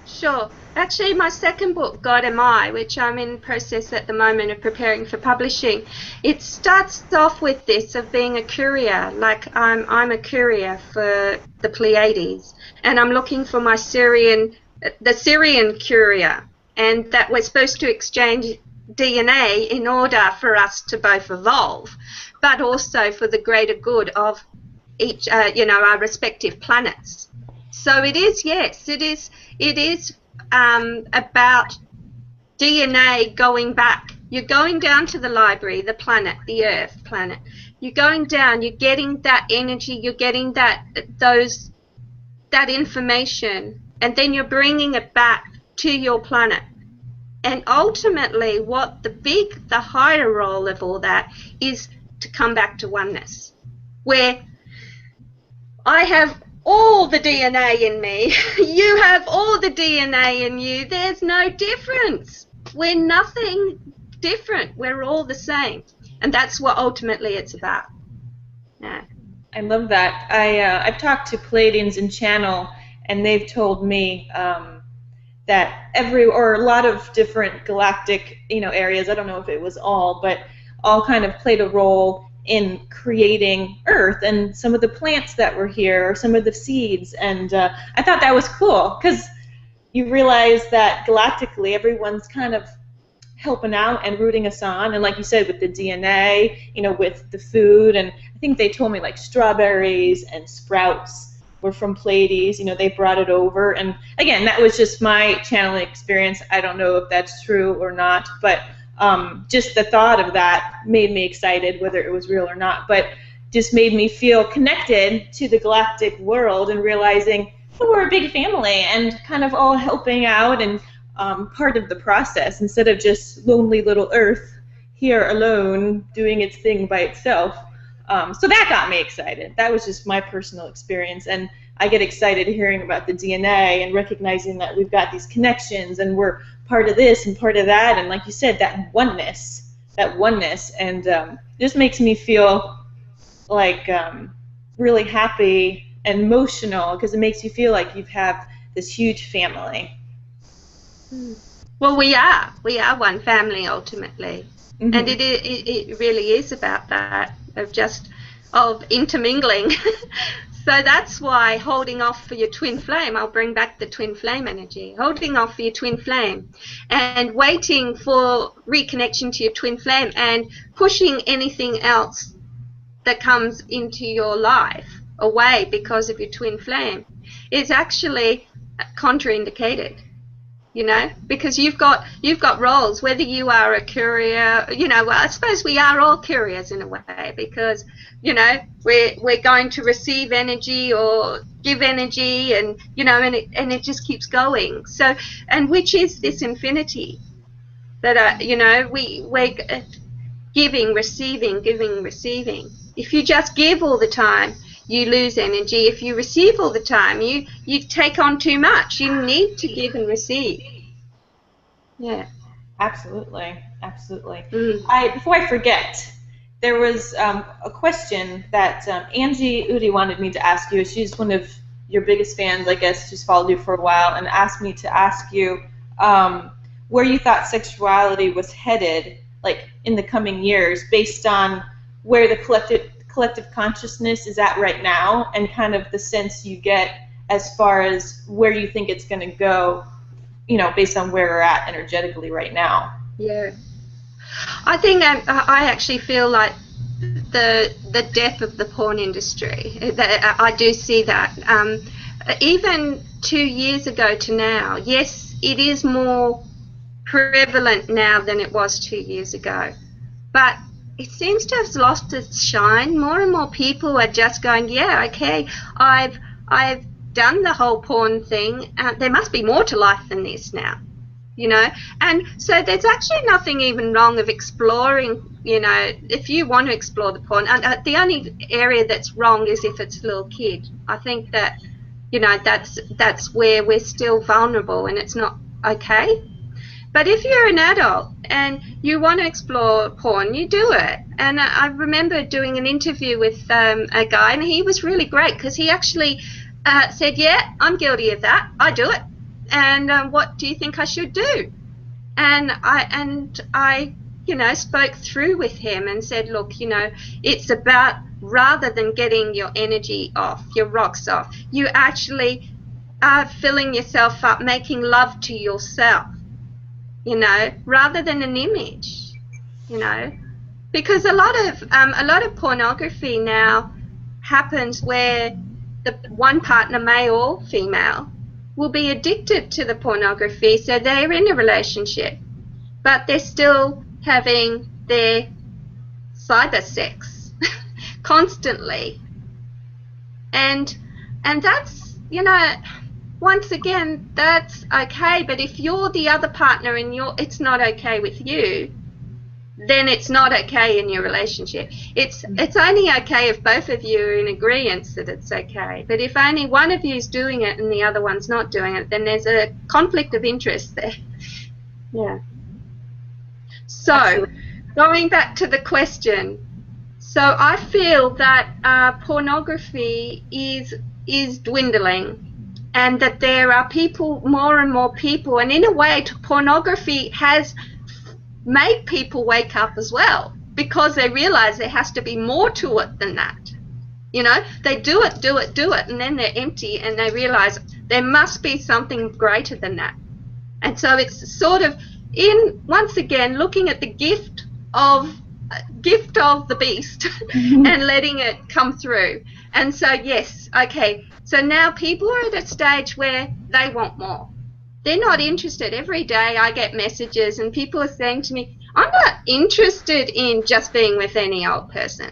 C: Sure. Actually, my second book, God Am I, which I'm in process at the moment of preparing for publishing, it starts off with this of being a courier. Like I'm a courier for the Pleiades, and I'm looking for my Syrian courier, and that we're supposed to exchange DNA in order for us to both evolve, but also for the greater good of each, you know, our respective planets. So it is, yes, it is about DNA going back. You're going down to the library, the planet, the Earth planet. You're going down. You're getting that energy. You're getting that information, and then you're bringing it back to your planet. And ultimately, what the higher role of all that is to come back to oneness, where I have all the DNA in me, you have all the DNA in you, there's no difference. We're nothing different, we're all the same. And that's what ultimately it's about. Yeah.
B: I love that. I've talked to Pleiadians in Channel, and they've told me that a lot of different galactic, you know, areas, I don't know if it was all, but all kind of played a role in creating Earth and some of the plants that were here, or some of the seeds, and I thought that was cool, because you realize that galactically everyone's kind of helping out and rooting us on, and like you said, with the DNA, you know, with the food, and I think they told me like strawberries and sprouts were from Pleiades. You know, they brought it over, and again, that was just my channeling experience. I don't know if that's true or not, but just the thought of that made me excited, whether it was real or not, but just made me feel connected to the galactic world and realizing we're a big family and kind of all helping out and part of the process instead of just lonely little Earth here alone doing its thing by itself. So that got me excited. That was just my personal experience, and I get excited hearing about the DNA and recognizing that we've got these connections and we're part of this and part of that, and like you said, that oneness, and just makes me feel like really happy and emotional, because it makes you feel like you have this huge family.
C: Well, we are one family ultimately, and it really is about that, of intermingling. So that's why holding off for your twin flame, I'll bring back the twin flame energy, holding off for your twin flame and waiting for reconnection to your twin flame and pushing anything else that comes into your life away because of your twin flame is actually contraindicated. You know, because you've got roles, whether you are a courier, you know, well, I suppose we are all couriers in a way, because, you know, we're going to receive energy or give energy, and, you know, and it just keeps going. So, and which is this infinity that, you know, we're giving, receiving, giving, receiving. If you just give all the time, you lose energy. If you receive all the time, you take on too much. You need to give and receive. Yeah.
B: Absolutely. Before I forget, there was a question that Angie Udi wanted me to ask you. She's one of your biggest fans, I guess. She's followed you for a while, and asked me to ask you where you thought sexuality was headed, like in the coming years, based on where the collective consciousness is at right now, and kind of the sense you get as far as where you think it's going to go, you know, based on where we're at energetically right now.
C: Yeah, I think I actually feel like the death of the porn industry. I do see that. Even 2 years ago to now, yes, it is more prevalent now than it was 2 years ago, but it seems to have lost its shine. More and more people are just going, yeah, okay, I've done the whole porn thing. There must be more to life than this now, you know. And so there's actually nothing even wrong of exploring, you know, if you want to explore the porn. And the only area that's wrong is if it's a little kid. I think that, you know, that's where we're still vulnerable and it's not okay. But if you're an adult and you want to explore porn, you do it. And I remember doing an interview with a guy, and he was really great because he actually said, yeah, I'm guilty of that. I do it. And what do you think I should do? And I, you know, spoke through with him and said, look, you know, it's about, rather than getting your energy off, your rocks off, you actually are filling yourself up, making love to yourself. You know, rather than an image, you know, because a lot of pornography now happens where the one partner, male or female, will be addicted to the pornography, so they're in a relationship, but they're still having their cyber sex constantly, and that's, you know. Once again, that's okay, but if you're the other partner and it's not okay with you, then it's not okay in your relationship. It's only okay if both of you are in agreement that it's okay. But if only one of you is doing it and the other one's not doing it, then there's a conflict of interest there. Yeah. So, going back to the question, so I feel that pornography is dwindling. And that there are people, more and more people, and in a way pornography has made people wake up as well, because they realize there has to be more to it than that. You know, they do it, and then they're empty and they realize there must be something greater than that. And so it's sort of, once again, looking at the gift of the beast and letting it come through. And so, yes, okay. So now people are at a stage where they want more. They're not interested. Every day I get messages and people are saying to me, I'm not interested in just being with any old person.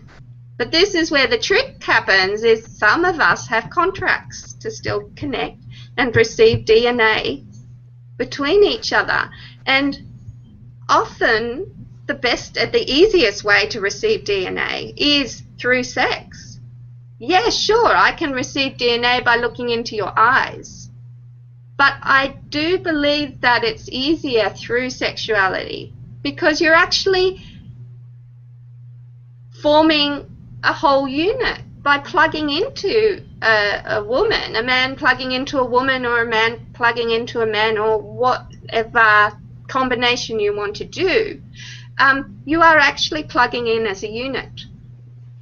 C: But this is where the trick happens, is some of us have contracts to still connect and receive DNA between each other. And often the easiest way to receive DNA is through sex. Yeah, sure, I can receive DNA by looking into your eyes. But I do believe that it's easier through sexuality, because you're actually forming a whole unit by plugging into a woman, a man plugging into a woman, or a man plugging into a man, or whatever combination you want to do. You are actually plugging in as a unit.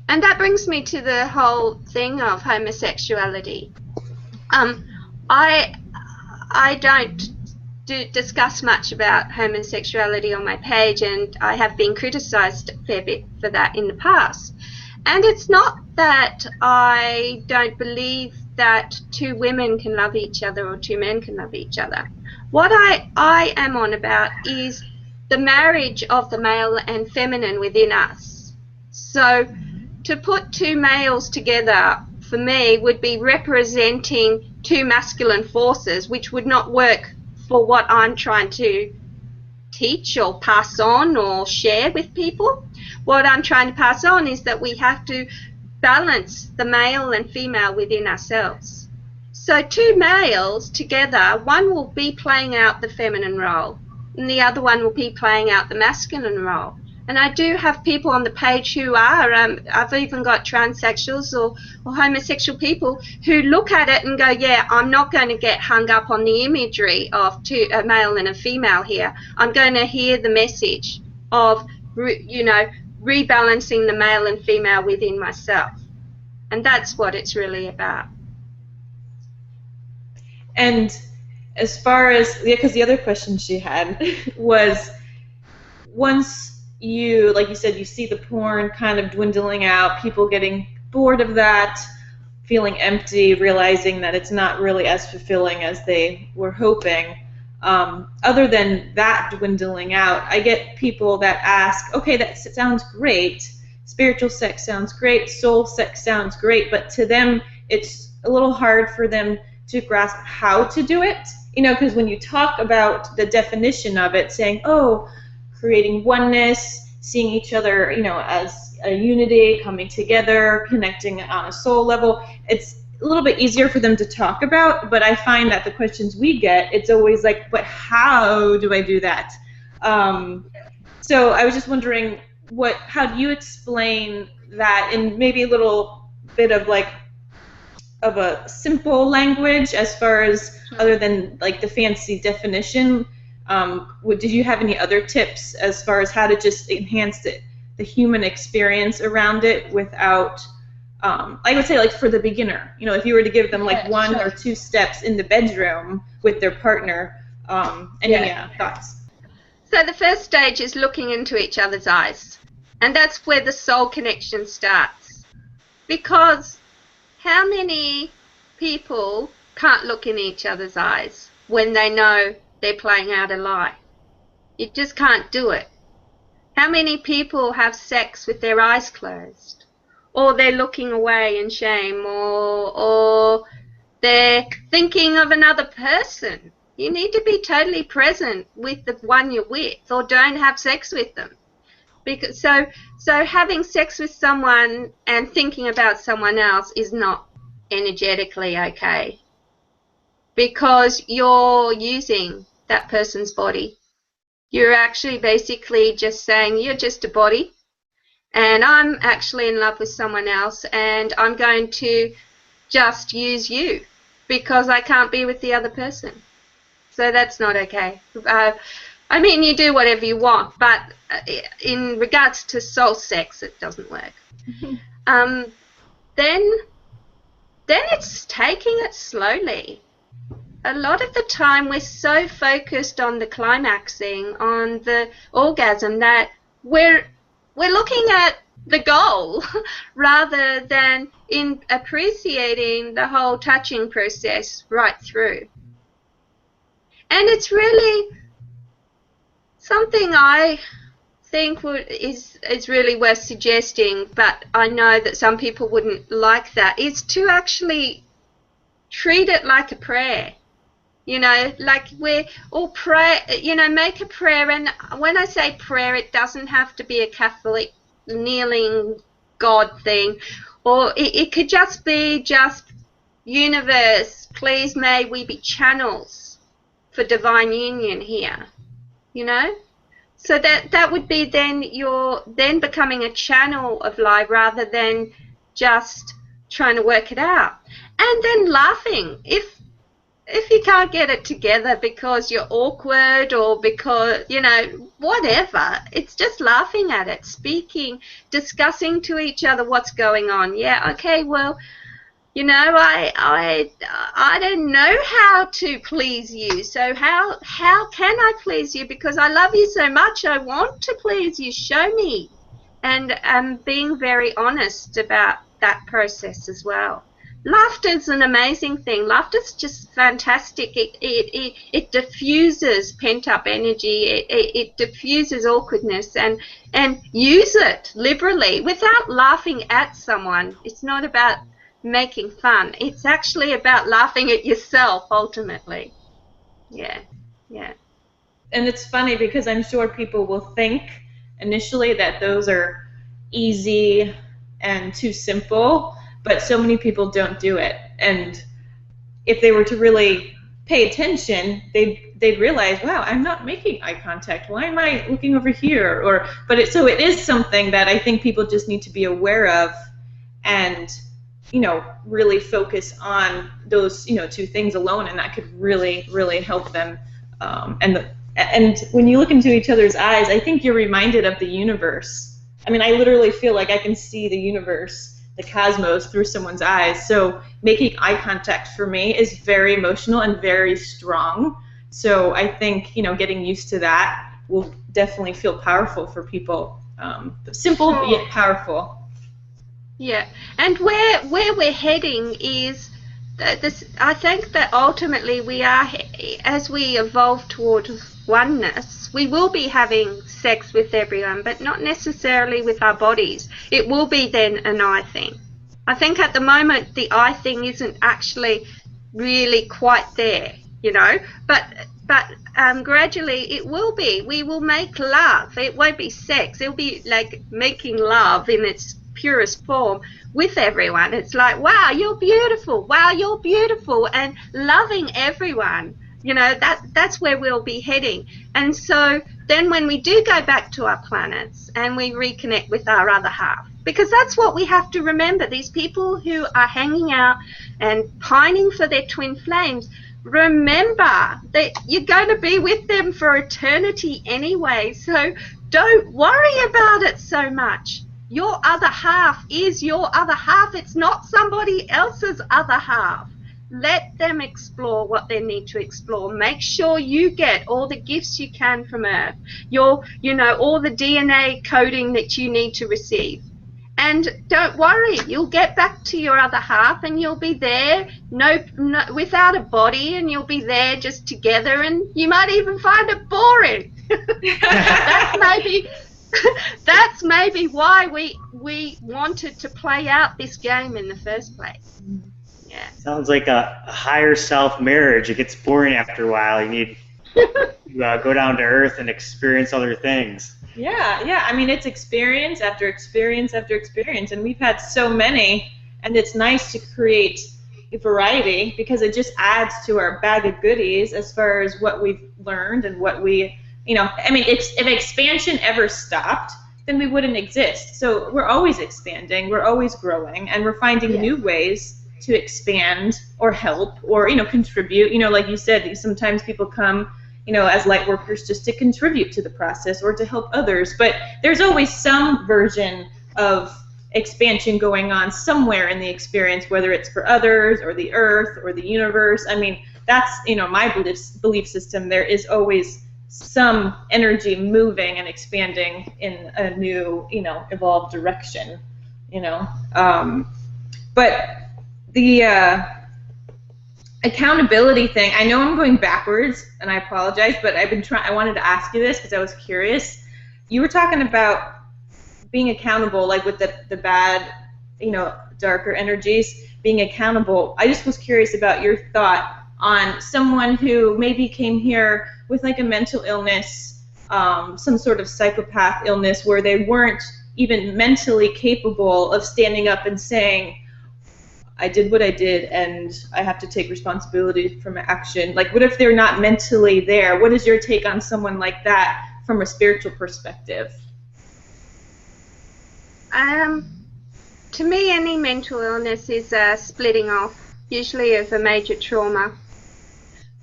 C: And that brings me to the whole thing of homosexuality. I don't discuss much about homosexuality on my page, and I have been criticised a fair bit for that in the past. And it's not that I don't believe that two women can love each other or two men can love each other. What I am on about is the marriage of the male and feminine within us. So to put two males together, for me, would be representing two masculine forces, which would not work for what I'm trying to teach or pass on or share with people. What I'm trying to pass on is that we have to balance the male and female within ourselves. So two males together, one will be playing out the feminine role and the other one will be playing out the masculine role. And I do have people on the page who are, I've even got transsexuals or homosexual people who look at it and go, yeah, I'm not going to get hung up on the imagery of a male and a female here. I'm going to hear the message of, rebalancing the male and female within myself. And that's what it's really about.
B: And as far as, because the other question she had was, once you, like you said, you see the porn kind of dwindling out, people getting bored of that, feeling empty, realizing that it's not really as fulfilling as they were hoping. Other than that dwindling out, I get people that ask, okay, that sounds great, spiritual sex sounds great, soul sex sounds great, but to them it's a little hard for them to grasp how to do it. Because when you talk about the definition of it, saying, oh, creating oneness, seeing each other, as a unity, coming together, connecting on a soul level, it's a little bit easier for them to talk about, but I find that the questions we get, it's always like, but how do I do that? So I was just wondering, how do you explain that in maybe a little bit of of a simple language, as far as other than the fancy definition? Did you have any other tips as far as how to just enhance the human experience around it without, I would say for the beginner, if you were to give them one or two steps in the bedroom with their partner, any thoughts?
C: So the first stage is looking into each other's eyes, and that's where the soul connection starts. Because how many people can't look in each other's eyes when they know they're playing out a lie? You just can't do it. How many people have sex with their eyes closed? Or they're looking away in shame, or they're thinking of another person. You need to be totally present with the one you're with, or don't have sex with them. Because so having sex with someone and thinking about someone else is not energetically okay, because you're using that person's body. You're actually basically just saying, you're just a body, and I'm actually in love with someone else, and I'm going to just use you because I can't be with the other person. So that's not okay. I mean, you do whatever you want, but in regards to soul sex, it doesn't work. Then it's taking it slowly. A lot of the time we're so focused on the climaxing, on the orgasm, that we're looking at the goal rather than in appreciating the whole touching process right through. And it's really something I think is really worth suggesting, but I know that some people wouldn't like that, is to actually treat it like a prayer. You know, like we're all pray, you know, make a prayer. And when I say prayer, it doesn't have to be a Catholic kneeling God thing, or it could just be universe, please may we be channels for divine union here, you know. So that would be then you're then becoming a channel of life rather than just trying to work it out. And then laughing. If you can't get it together because you're awkward or because, you know, whatever, it's just laughing at it, speaking, discussing to each other what's going on. Yeah, okay, well, you know, I don't know how to please you, so how can I please you? Because I love you so much, I want to please you, show me. And being very honest about that process as well. Laughter is an amazing thing. Laughter is just fantastic. It diffuses pent-up energy. It diffuses awkwardness, and use it liberally without laughing at someone. It's not about making fun. It's actually about laughing at yourself ultimately. Yeah, yeah.
B: And it's funny because I'm sure people will think initially that those are easy and too simple, but so many people don't do it. And if they were to really pay attention, they'd realize, wow, I'm not making eye contact. Why am I looking over here? So it is something that I think people just need to be aware of, and you know, really focus on those, you know, two things alone, and that could really, really help them. And when you look into each other's eyes, I think you're reminded of the universe. I mean, I literally feel like I can see the universe, the cosmos, through someone's eyes. So making eye contact for me is very emotional and very strong. So I think, you know, getting used to that will definitely feel powerful for people. Simple yet powerful.
C: Yeah, and where we're heading is this. I think that ultimately we are, as we evolve towards oneness, we will be having sex with everyone, but not necessarily with our bodies. It will be then an I thing. I think at the moment the I thing isn't actually really quite there, you know, but gradually it will be. We will make love. It won't be sex. It'll be like making love in its purest form with everyone. It's like, wow, you're beautiful. Wow, you're beautiful, and loving everyone. You know, that's where we'll be heading. And so then when we do go back to our planets and we reconnect with our other half, because that's what we have to remember. These people who are hanging out and pining for their twin flames, remember that you're going to be with them for eternity anyway. So don't worry about it so much. Your other half is your other half. It's not somebody else's other half. Let them explore what they need to explore. Make sure you get all the gifts you can from Earth. All the DNA coding that you need to receive. And don't worry, you'll get back to your other half, and you'll be there without a body, and you'll be there just together, and you might even find it boring. That's maybe why we wanted to play out this game in the first place. Yeah.
A: Sounds like a higher self marriage. It gets boring after a while. You need to go down to earth and experience other things.
B: Yeah. I mean, it's experience after experience after experience, and we've had so many, and it's nice to create a variety because it just adds to our bag of goodies as far as what we've learned and what we, you know, I mean, if expansion ever stopped, then we wouldn't exist. So we're always expanding, we're always growing, and we're finding new ways to expand or help or, you know, contribute. You know, like you said, sometimes people come, you know, as light workers just to contribute to the process or to help others. But there's always some version of expansion going on somewhere in the experience, whether it's for others or the earth or the universe. I mean, that's, you know, my belief system. There is always some energy moving and expanding in a new, evolved direction, But the accountability thing, I know I'm going backwards, and I apologize, but I wanted to ask you this because I was curious. You were talking about being accountable, like with the bad, darker energies, being accountable. I just was curious about your thought on someone who maybe came here with like a mental illness, some sort of psychopath illness where they weren't even mentally capable of standing up and saying, I did what I did and I have to take responsibility for my action. Like, what if they're not mentally there? What is your take on someone like that from a spiritual perspective?
C: To me, any mental illness is a splitting off, usually of a major trauma.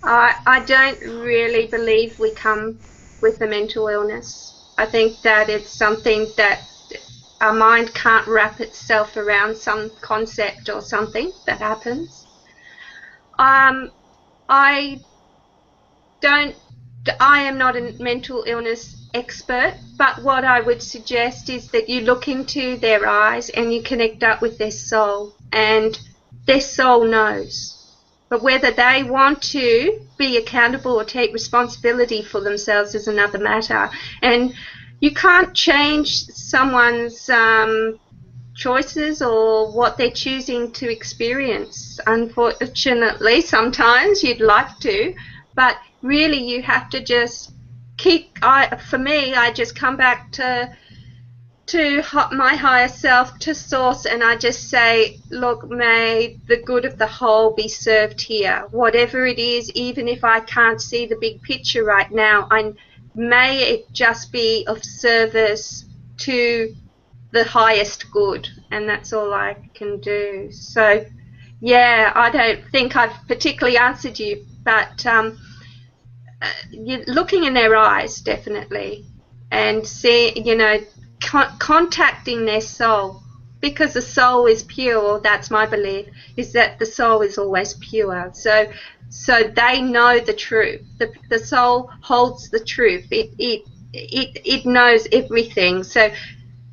C: I don't really believe we come with a mental illness. I think that it's something that our mind can't wrap itself around, some concept or something that happens. I am not a mental illness expert, but what I would suggest is that you look into their eyes and you connect up with their soul, and their soul knows. But whether they want to be accountable or take responsibility for themselves is another matter. And you can't change someone's choices or what they're choosing to experience. Unfortunately, sometimes you'd like to, but really you have to just for me, I just come back to my higher self, to source, and I just say, look, may the good of the whole be served here. Whatever it is, even if I can't see the big picture right now, may it just be of service to the highest good, and that's all I can do. So, yeah, I don't think I've particularly answered you, but you're looking in their eyes, definitely, and contacting their soul, because the soul is pure. That's my belief, is that the soul is always pure. So they know the truth. The soul holds the truth. It knows everything. So,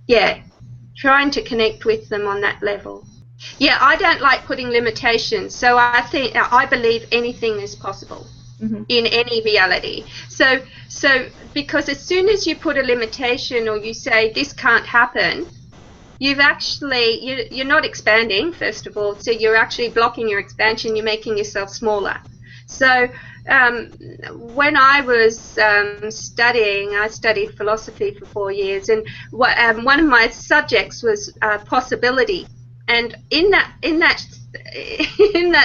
C: yeah, trying to connect with them on that level. Yeah, I don't like putting limitations. So I believe anything is possible. Mm-hmm. In any reality. So because as soon as you put a limitation or you say this can't happen, you're not expanding, first of all, so you're actually blocking your expansion, you're making yourself smaller. So when I was studying, I studied philosophy for 4 years, and one of my subjects was possibility. And in that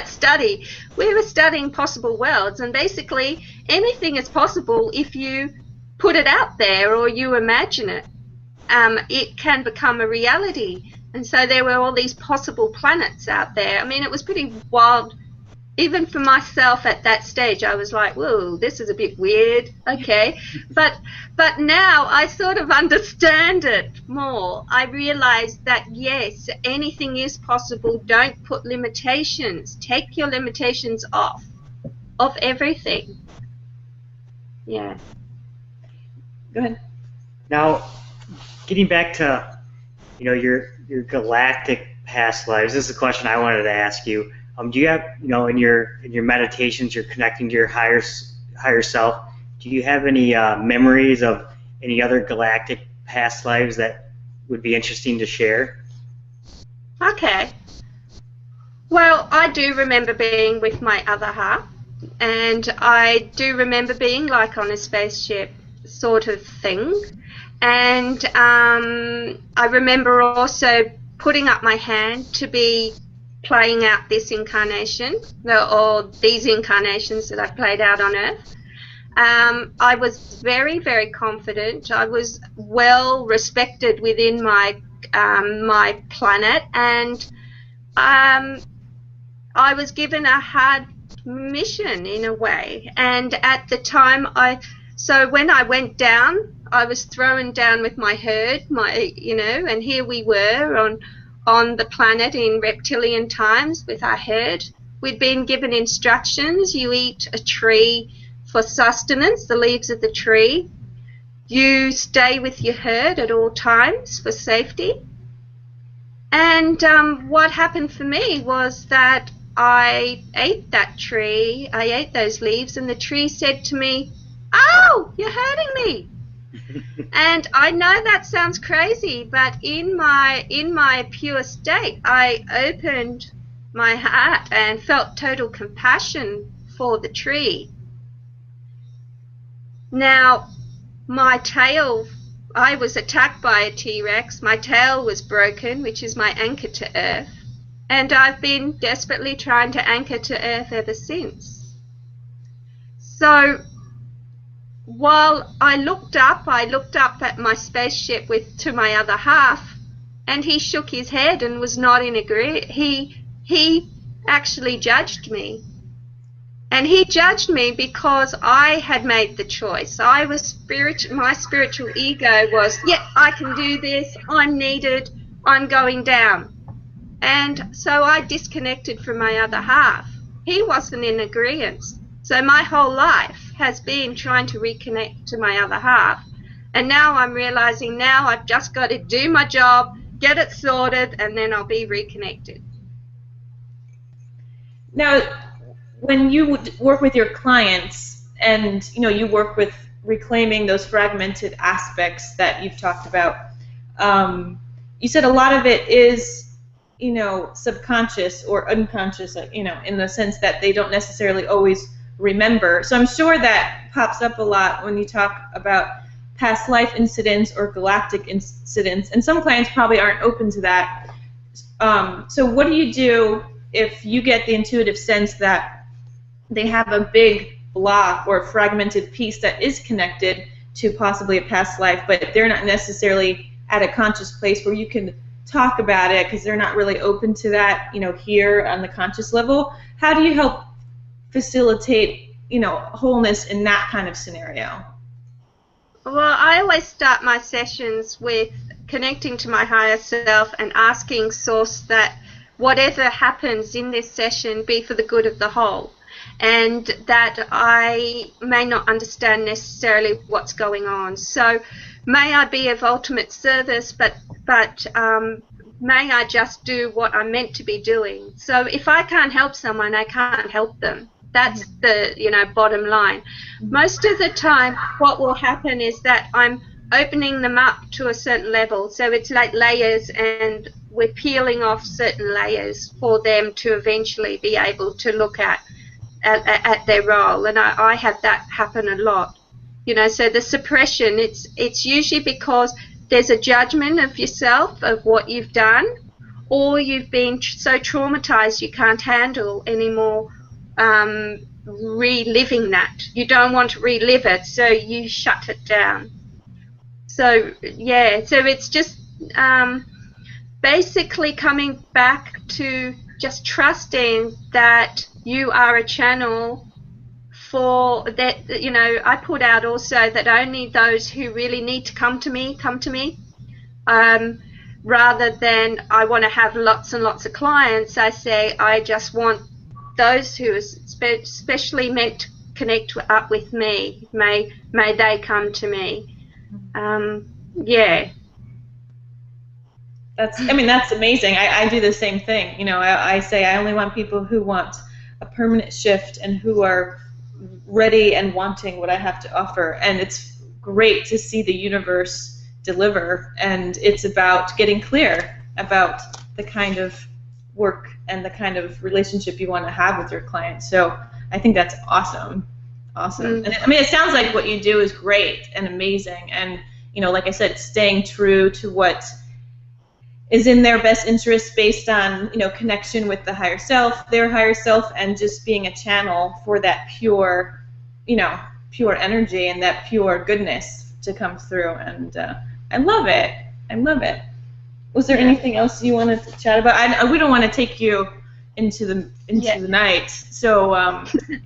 C: study, we were studying possible worlds, and basically anything is possible if you put it out there or you imagine it. It can become a reality. And so there were all these possible planets out there. I mean, it was pretty wild. Even for myself at that stage, I was like, whoa, this is a bit weird. Okay. But now I sort of understand it more. I realize that, yes, anything is possible. Don't put limitations. Take your limitations off of everything. Yeah.
B: Go ahead.
A: Now, getting back to, your galactic past lives, this is a question I wanted to ask you. Do you have, in your meditations, you're connecting to your higher self. Do you have any memories of any other galactic past lives that would be interesting to share?
C: Okay. Well, I do remember being with my other half, and I do remember being like on a spaceship sort of thing. And I remember also putting up my hand to be playing out this incarnation, or these incarnations that I played out on Earth. I was very, very confident. I was well respected within my planet, and I was given a hard mission in a way. And at the time, so when I went down, I was thrown down with my herd, and here we were on the planet in reptilian times with our herd. We'd been given instructions. You eat a tree for sustenance, the leaves of the tree. You stay with your herd at all times for safety. And what happened for me was that I ate that tree, I ate those leaves, and the tree said to me, "Oh, you're hurting me." And I know that sounds crazy, but in my pure state, I opened my heart and felt total compassion for the tree. Now, my tail, I was attacked by a T-Rex. My tail was broken, which is my anchor to earth. And I've been desperately trying to anchor to earth ever since. So while I looked up at my spaceship to my other half, and he shook his head and was not in agreement. He actually judged me. And he judged me because I had made the choice. My spiritual ego was, yeah, I can do this, I'm needed, I'm going down. And so I disconnected from my other half. He wasn't in agreement. So my whole life has been trying to reconnect to my other half. And now I'm realizing now I've just got to do my job, get it sorted, and then I'll be reconnected.
B: Now, when you work with your clients and you work with reclaiming those fragmented aspects that you've talked about, you said a lot of it is subconscious or unconscious, in the sense that they don't necessarily always remember. So I'm sure that pops up a lot when you talk about past life incidents or galactic incidents, and some clients probably aren't open to that. So what do you do if you get the intuitive sense that they have a big block or fragmented piece that is connected to possibly a past life, but they're not necessarily at a conscious place where you can talk about it because they're not really open to that, here on the conscious level? How do you help facilitate, wholeness in that kind of scenario?
C: Well, I always start my sessions with connecting to my higher self and asking Source that whatever happens in this session be for the good of the whole, and that I may not understand necessarily what's going on. So may I be of ultimate service, but may I just do what I'm meant to be doing. So if I can't help someone, I can't help them. That's the bottom line. Most of the time what will happen is that I'm opening them up to a certain level. So it's like layers, and we're peeling off certain layers for them to eventually be able to look at their role. And I have that happen a lot. So the suppression, it's usually because there's a judgment of yourself, of what you've done, or you've been so traumatized you can't handle anymore reliving that. You don't want to relive it, so you shut it down. So yeah, so it's just basically coming back to just trusting that you are a channel for that. I put out also that only those who really need to come to me, rather than I want to have lots and lots of clients. I say I just want those who are specially meant to connect up with me. May they come to me. Yeah.
B: That's amazing. I do the same thing. I say I only want people who want a permanent shift and who are ready and wanting what I have to offer. And it's great to see the universe deliver. And it's about getting clear about the kind of work and the kind of relationship you want to have with your clients. So I think that's awesome. Awesome. And it sounds like what you do is great and amazing. And, like I said, staying true to what is in their best interest based on, connection with the higher self, their higher self, and just being a channel for that pure, pure energy and that pure goodness to come through. And I love it. I love it. Was there anything else you wanted to chat about? We don't want to take you into the night. So,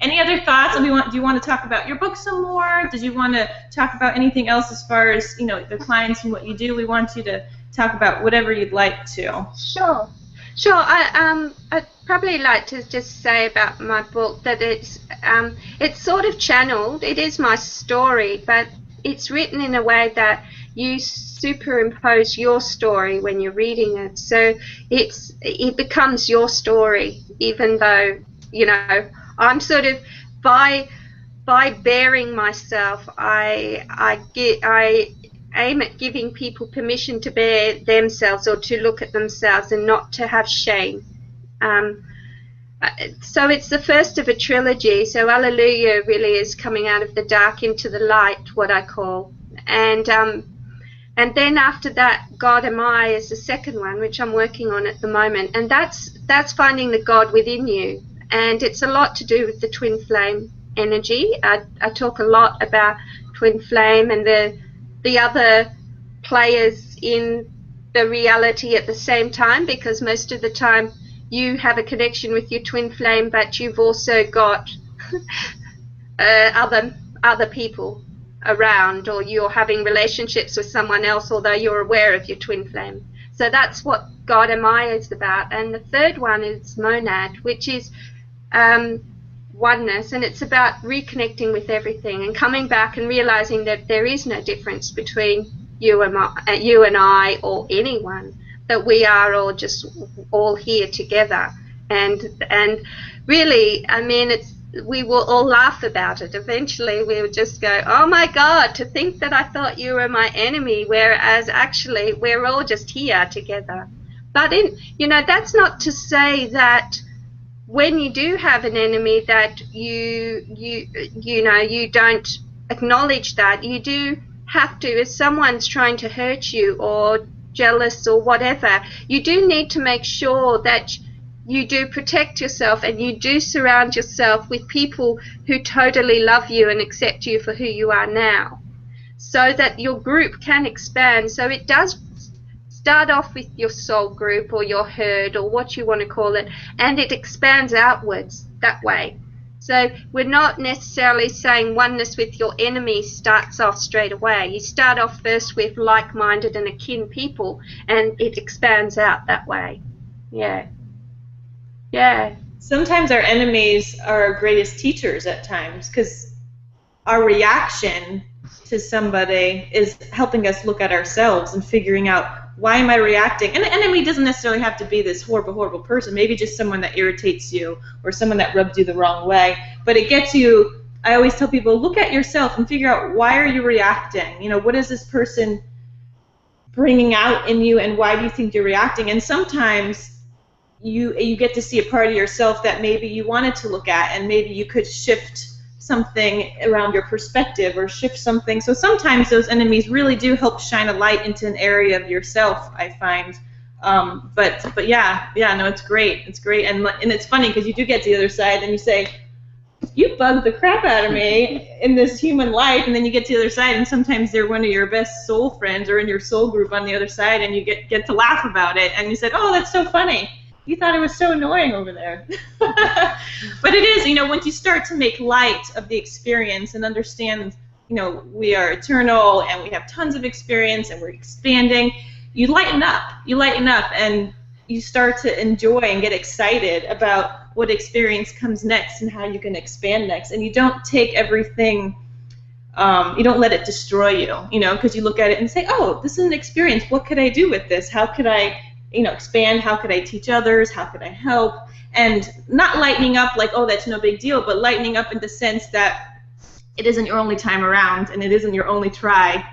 B: any other thoughts? Do you want to talk about your book some more? Did you want to talk about anything else as far as the clients and what you do? We want you to talk about whatever you'd like to.
C: Sure. Sure. I'd probably like to just say about my book that it's sort of channeled. It is my story, but it's written in a way that you superimpose your story when you're reading it. So it becomes your story, even though, you know, I'm sort of by bearing myself, I aim at giving people permission to bear themselves or to look at themselves and not to have shame. So it's the first of a trilogy. So Alleluia really is coming out of the dark into the light, what I call. And then after that, God Am I is the second one, which I'm working on at the moment. And that's finding the God within you. And it's a lot to do with the twin flame energy. I talk a lot about twin flame and the other players in the reality at the same time, because most of the time you have a connection with your twin flame, but you've also got other people around, or you're having relationships with someone else, although you're aware of your twin flame. So that's what God Am I is about. And the third one is Monad, which is oneness, and it's about reconnecting with everything and coming back and realizing that there is no difference between you and I or anyone, that we are all here together. And really, I mean, we will all laugh about it. Eventually we'll just go, oh my God, to think that I thought you were my enemy, whereas actually we're all just here together. But that's not to say that when you do have an enemy that you don't acknowledge that. You do have to, if someone's trying to hurt you or jealous or whatever, you do need to make sure that you do protect yourself and you do surround yourself with people who totally love you and accept you for who you are now, so that your group can expand. So it does start off with your soul group or your herd or what you want to call it, and it expands outwards that way. So we're not necessarily saying oneness with your enemy starts off straight away. You start off first with like-minded and akin people, and it expands out that way. Yeah.
B: Sometimes our enemies are our greatest teachers at times, because our reaction to somebody is helping us look at ourselves and figuring out, why am I reacting? And an enemy doesn't necessarily have to be this horrible, horrible person. Maybe just someone that irritates you or someone that rubbed you the wrong way. But it gets you, I always tell people, look at yourself and figure out, why are you reacting? You know, what is this person bringing out in you, and why do you think you're reacting? And sometimes you get to see a part of yourself that maybe you wanted to look at, and maybe you could shift something around your perspective or shift something. So sometimes those enemies really do help shine a light into an area of yourself, I find. But yeah, no, it's great. It's great. And it's funny because you do get to the other side and you say, you bugged the crap out of me in this human life, and then you get to the other side and sometimes they're one of your best soul friends or in your soul group on the other side, and you get to laugh about it and you said, oh, that's so funny. You thought it was so annoying over there. But it is, once you start to make light of the experience and understand, we are eternal and we have tons of experience and we're expanding, you lighten up. And you start to enjoy and get excited about what experience comes next and how you can expand next. And you don't take everything, you don't let it destroy you, because you look at it and say, oh, this is an experience. What could I do with this? How could I expand? How could I teach others? How could I help? And not lightening up like, oh, that's no big deal, but lightening up in the sense that it isn't your only time around and it isn't your only try.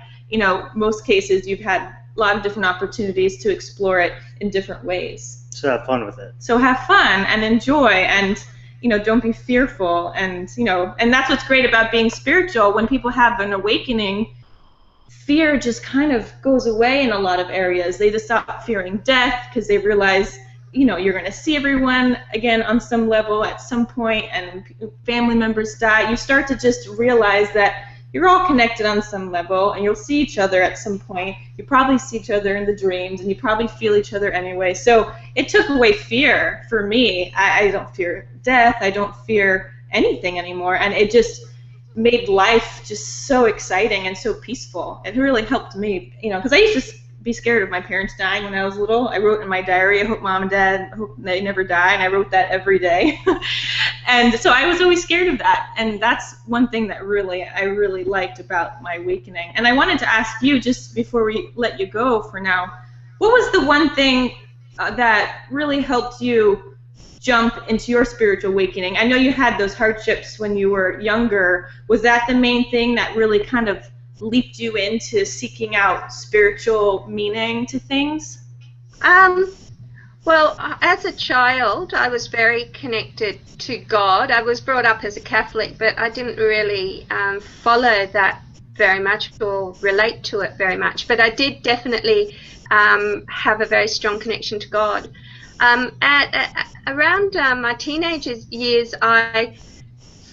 B: Most cases you've had a lot of different opportunities to explore it in different ways.
A: So have fun with it.
B: So have fun and enjoy, and don't be fearful. And and that's what's great about being spiritual. When people have an awakening, fear just kind of goes away in a lot of areas. They just stop fearing death because they realize, you're going to see everyone again on some level at some point, and family members die. You start to just realize that you're all connected on some level, and you'll see each other at some point. You probably see each other in the dreams, and you probably feel each other anyway. So it took away fear for me. I don't fear death. I don't fear anything anymore, and it just made life just so exciting and so peaceful. It really helped me, because I used to be scared of my parents dying when I was little. I wrote in my diary, I hope mom and dad, hope they never die, and I wrote that every day. And so I was always scared of that, and that's one thing that I really liked about my awakening. And I wanted to ask you, just before we let you go for now, what was the one thing that really helped you jump into your spiritual awakening? I know you had those hardships when you were younger. Was that the main thing that really kind of leaped you into seeking out spiritual meaning to things?
C: Well, as a child, I was very connected to God. I was brought up as a Catholic, but I didn't really follow that very much or relate to it very much. But I did definitely have a very strong connection to God. Around my teenage years, I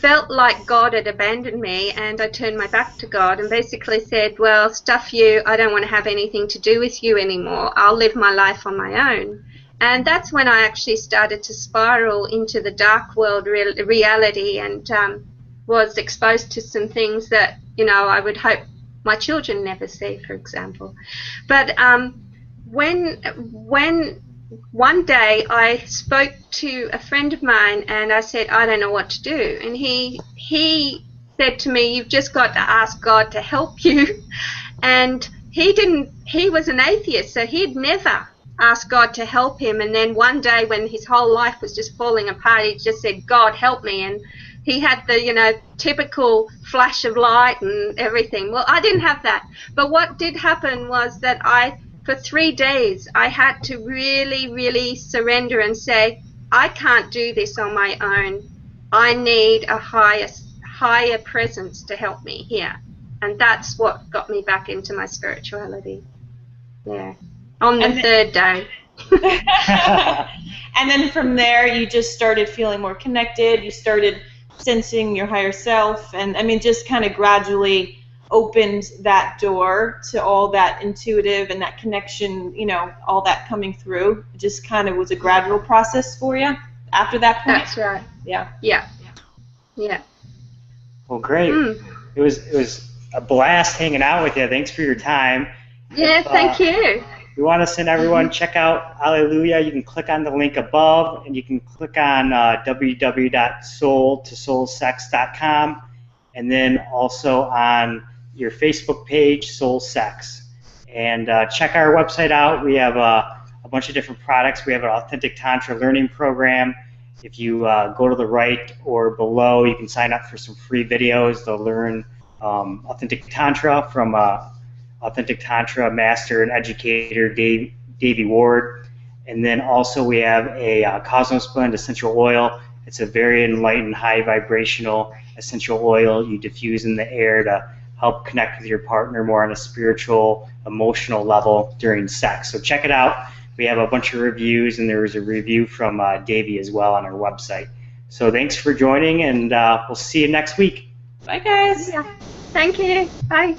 C: felt like God had abandoned me, and I turned my back to God and basically said, well, stuff you, I don't want to have anything to do with you anymore. I'll live my life on my own. And that's when I actually started to spiral into the dark world reality, and was exposed to some things that, you know, I would hope my children never see, for example. But when one day I spoke to a friend of mine and I said, I don't know what to do. And he said to me, you've just got to ask God to help you. And he was an atheist, so he'd never asked God to help him. And then one day when his whole life was just falling apart, he just said, God, help me. And he had the, you know, typical flash of light and everything. Well, I didn't have that. But what did happen was that for 3 days, I had to really, really surrender and say, I can't do this on my own. I need a higher presence to help me here. And that's what got me back into my spirituality. Yeah. On the third day.
B: And then from there, you just started feeling more connected. You started sensing your higher self. And, I mean, just kind of gradually opened that door to all that intuitive and that connection, you know, all that coming through. It just kind of was a gradual process for you after that point?
C: That's right.
B: Yeah.
C: Yeah. Yeah.
A: Well, great. It was a blast hanging out with you. Thanks for your time.
C: Yeah, thank you.
A: We want to send everyone, check out Alleluia. You can click on the link above, and you can click on www.soletosoulsex.com, and then also on your Facebook page, Soul Sex. And check our website out. We have a bunch of different products. We have an authentic Tantra learning program. If you go to the right or below, you can sign up for some free videos to learn authentic Tantra from authentic Tantra master and educator Davey Ward. And then also we have a Cosmos Blend essential oil. It's a very enlightened, high vibrational essential oil you diffuse in the air to help connect with your partner more on a spiritual, emotional level during sex. So check it out. We have a bunch of reviews, and there was a review from Davey as well on our website. So thanks for joining, and we'll see you next week.
B: Bye, guys.
C: Yeah. Thank you. Bye.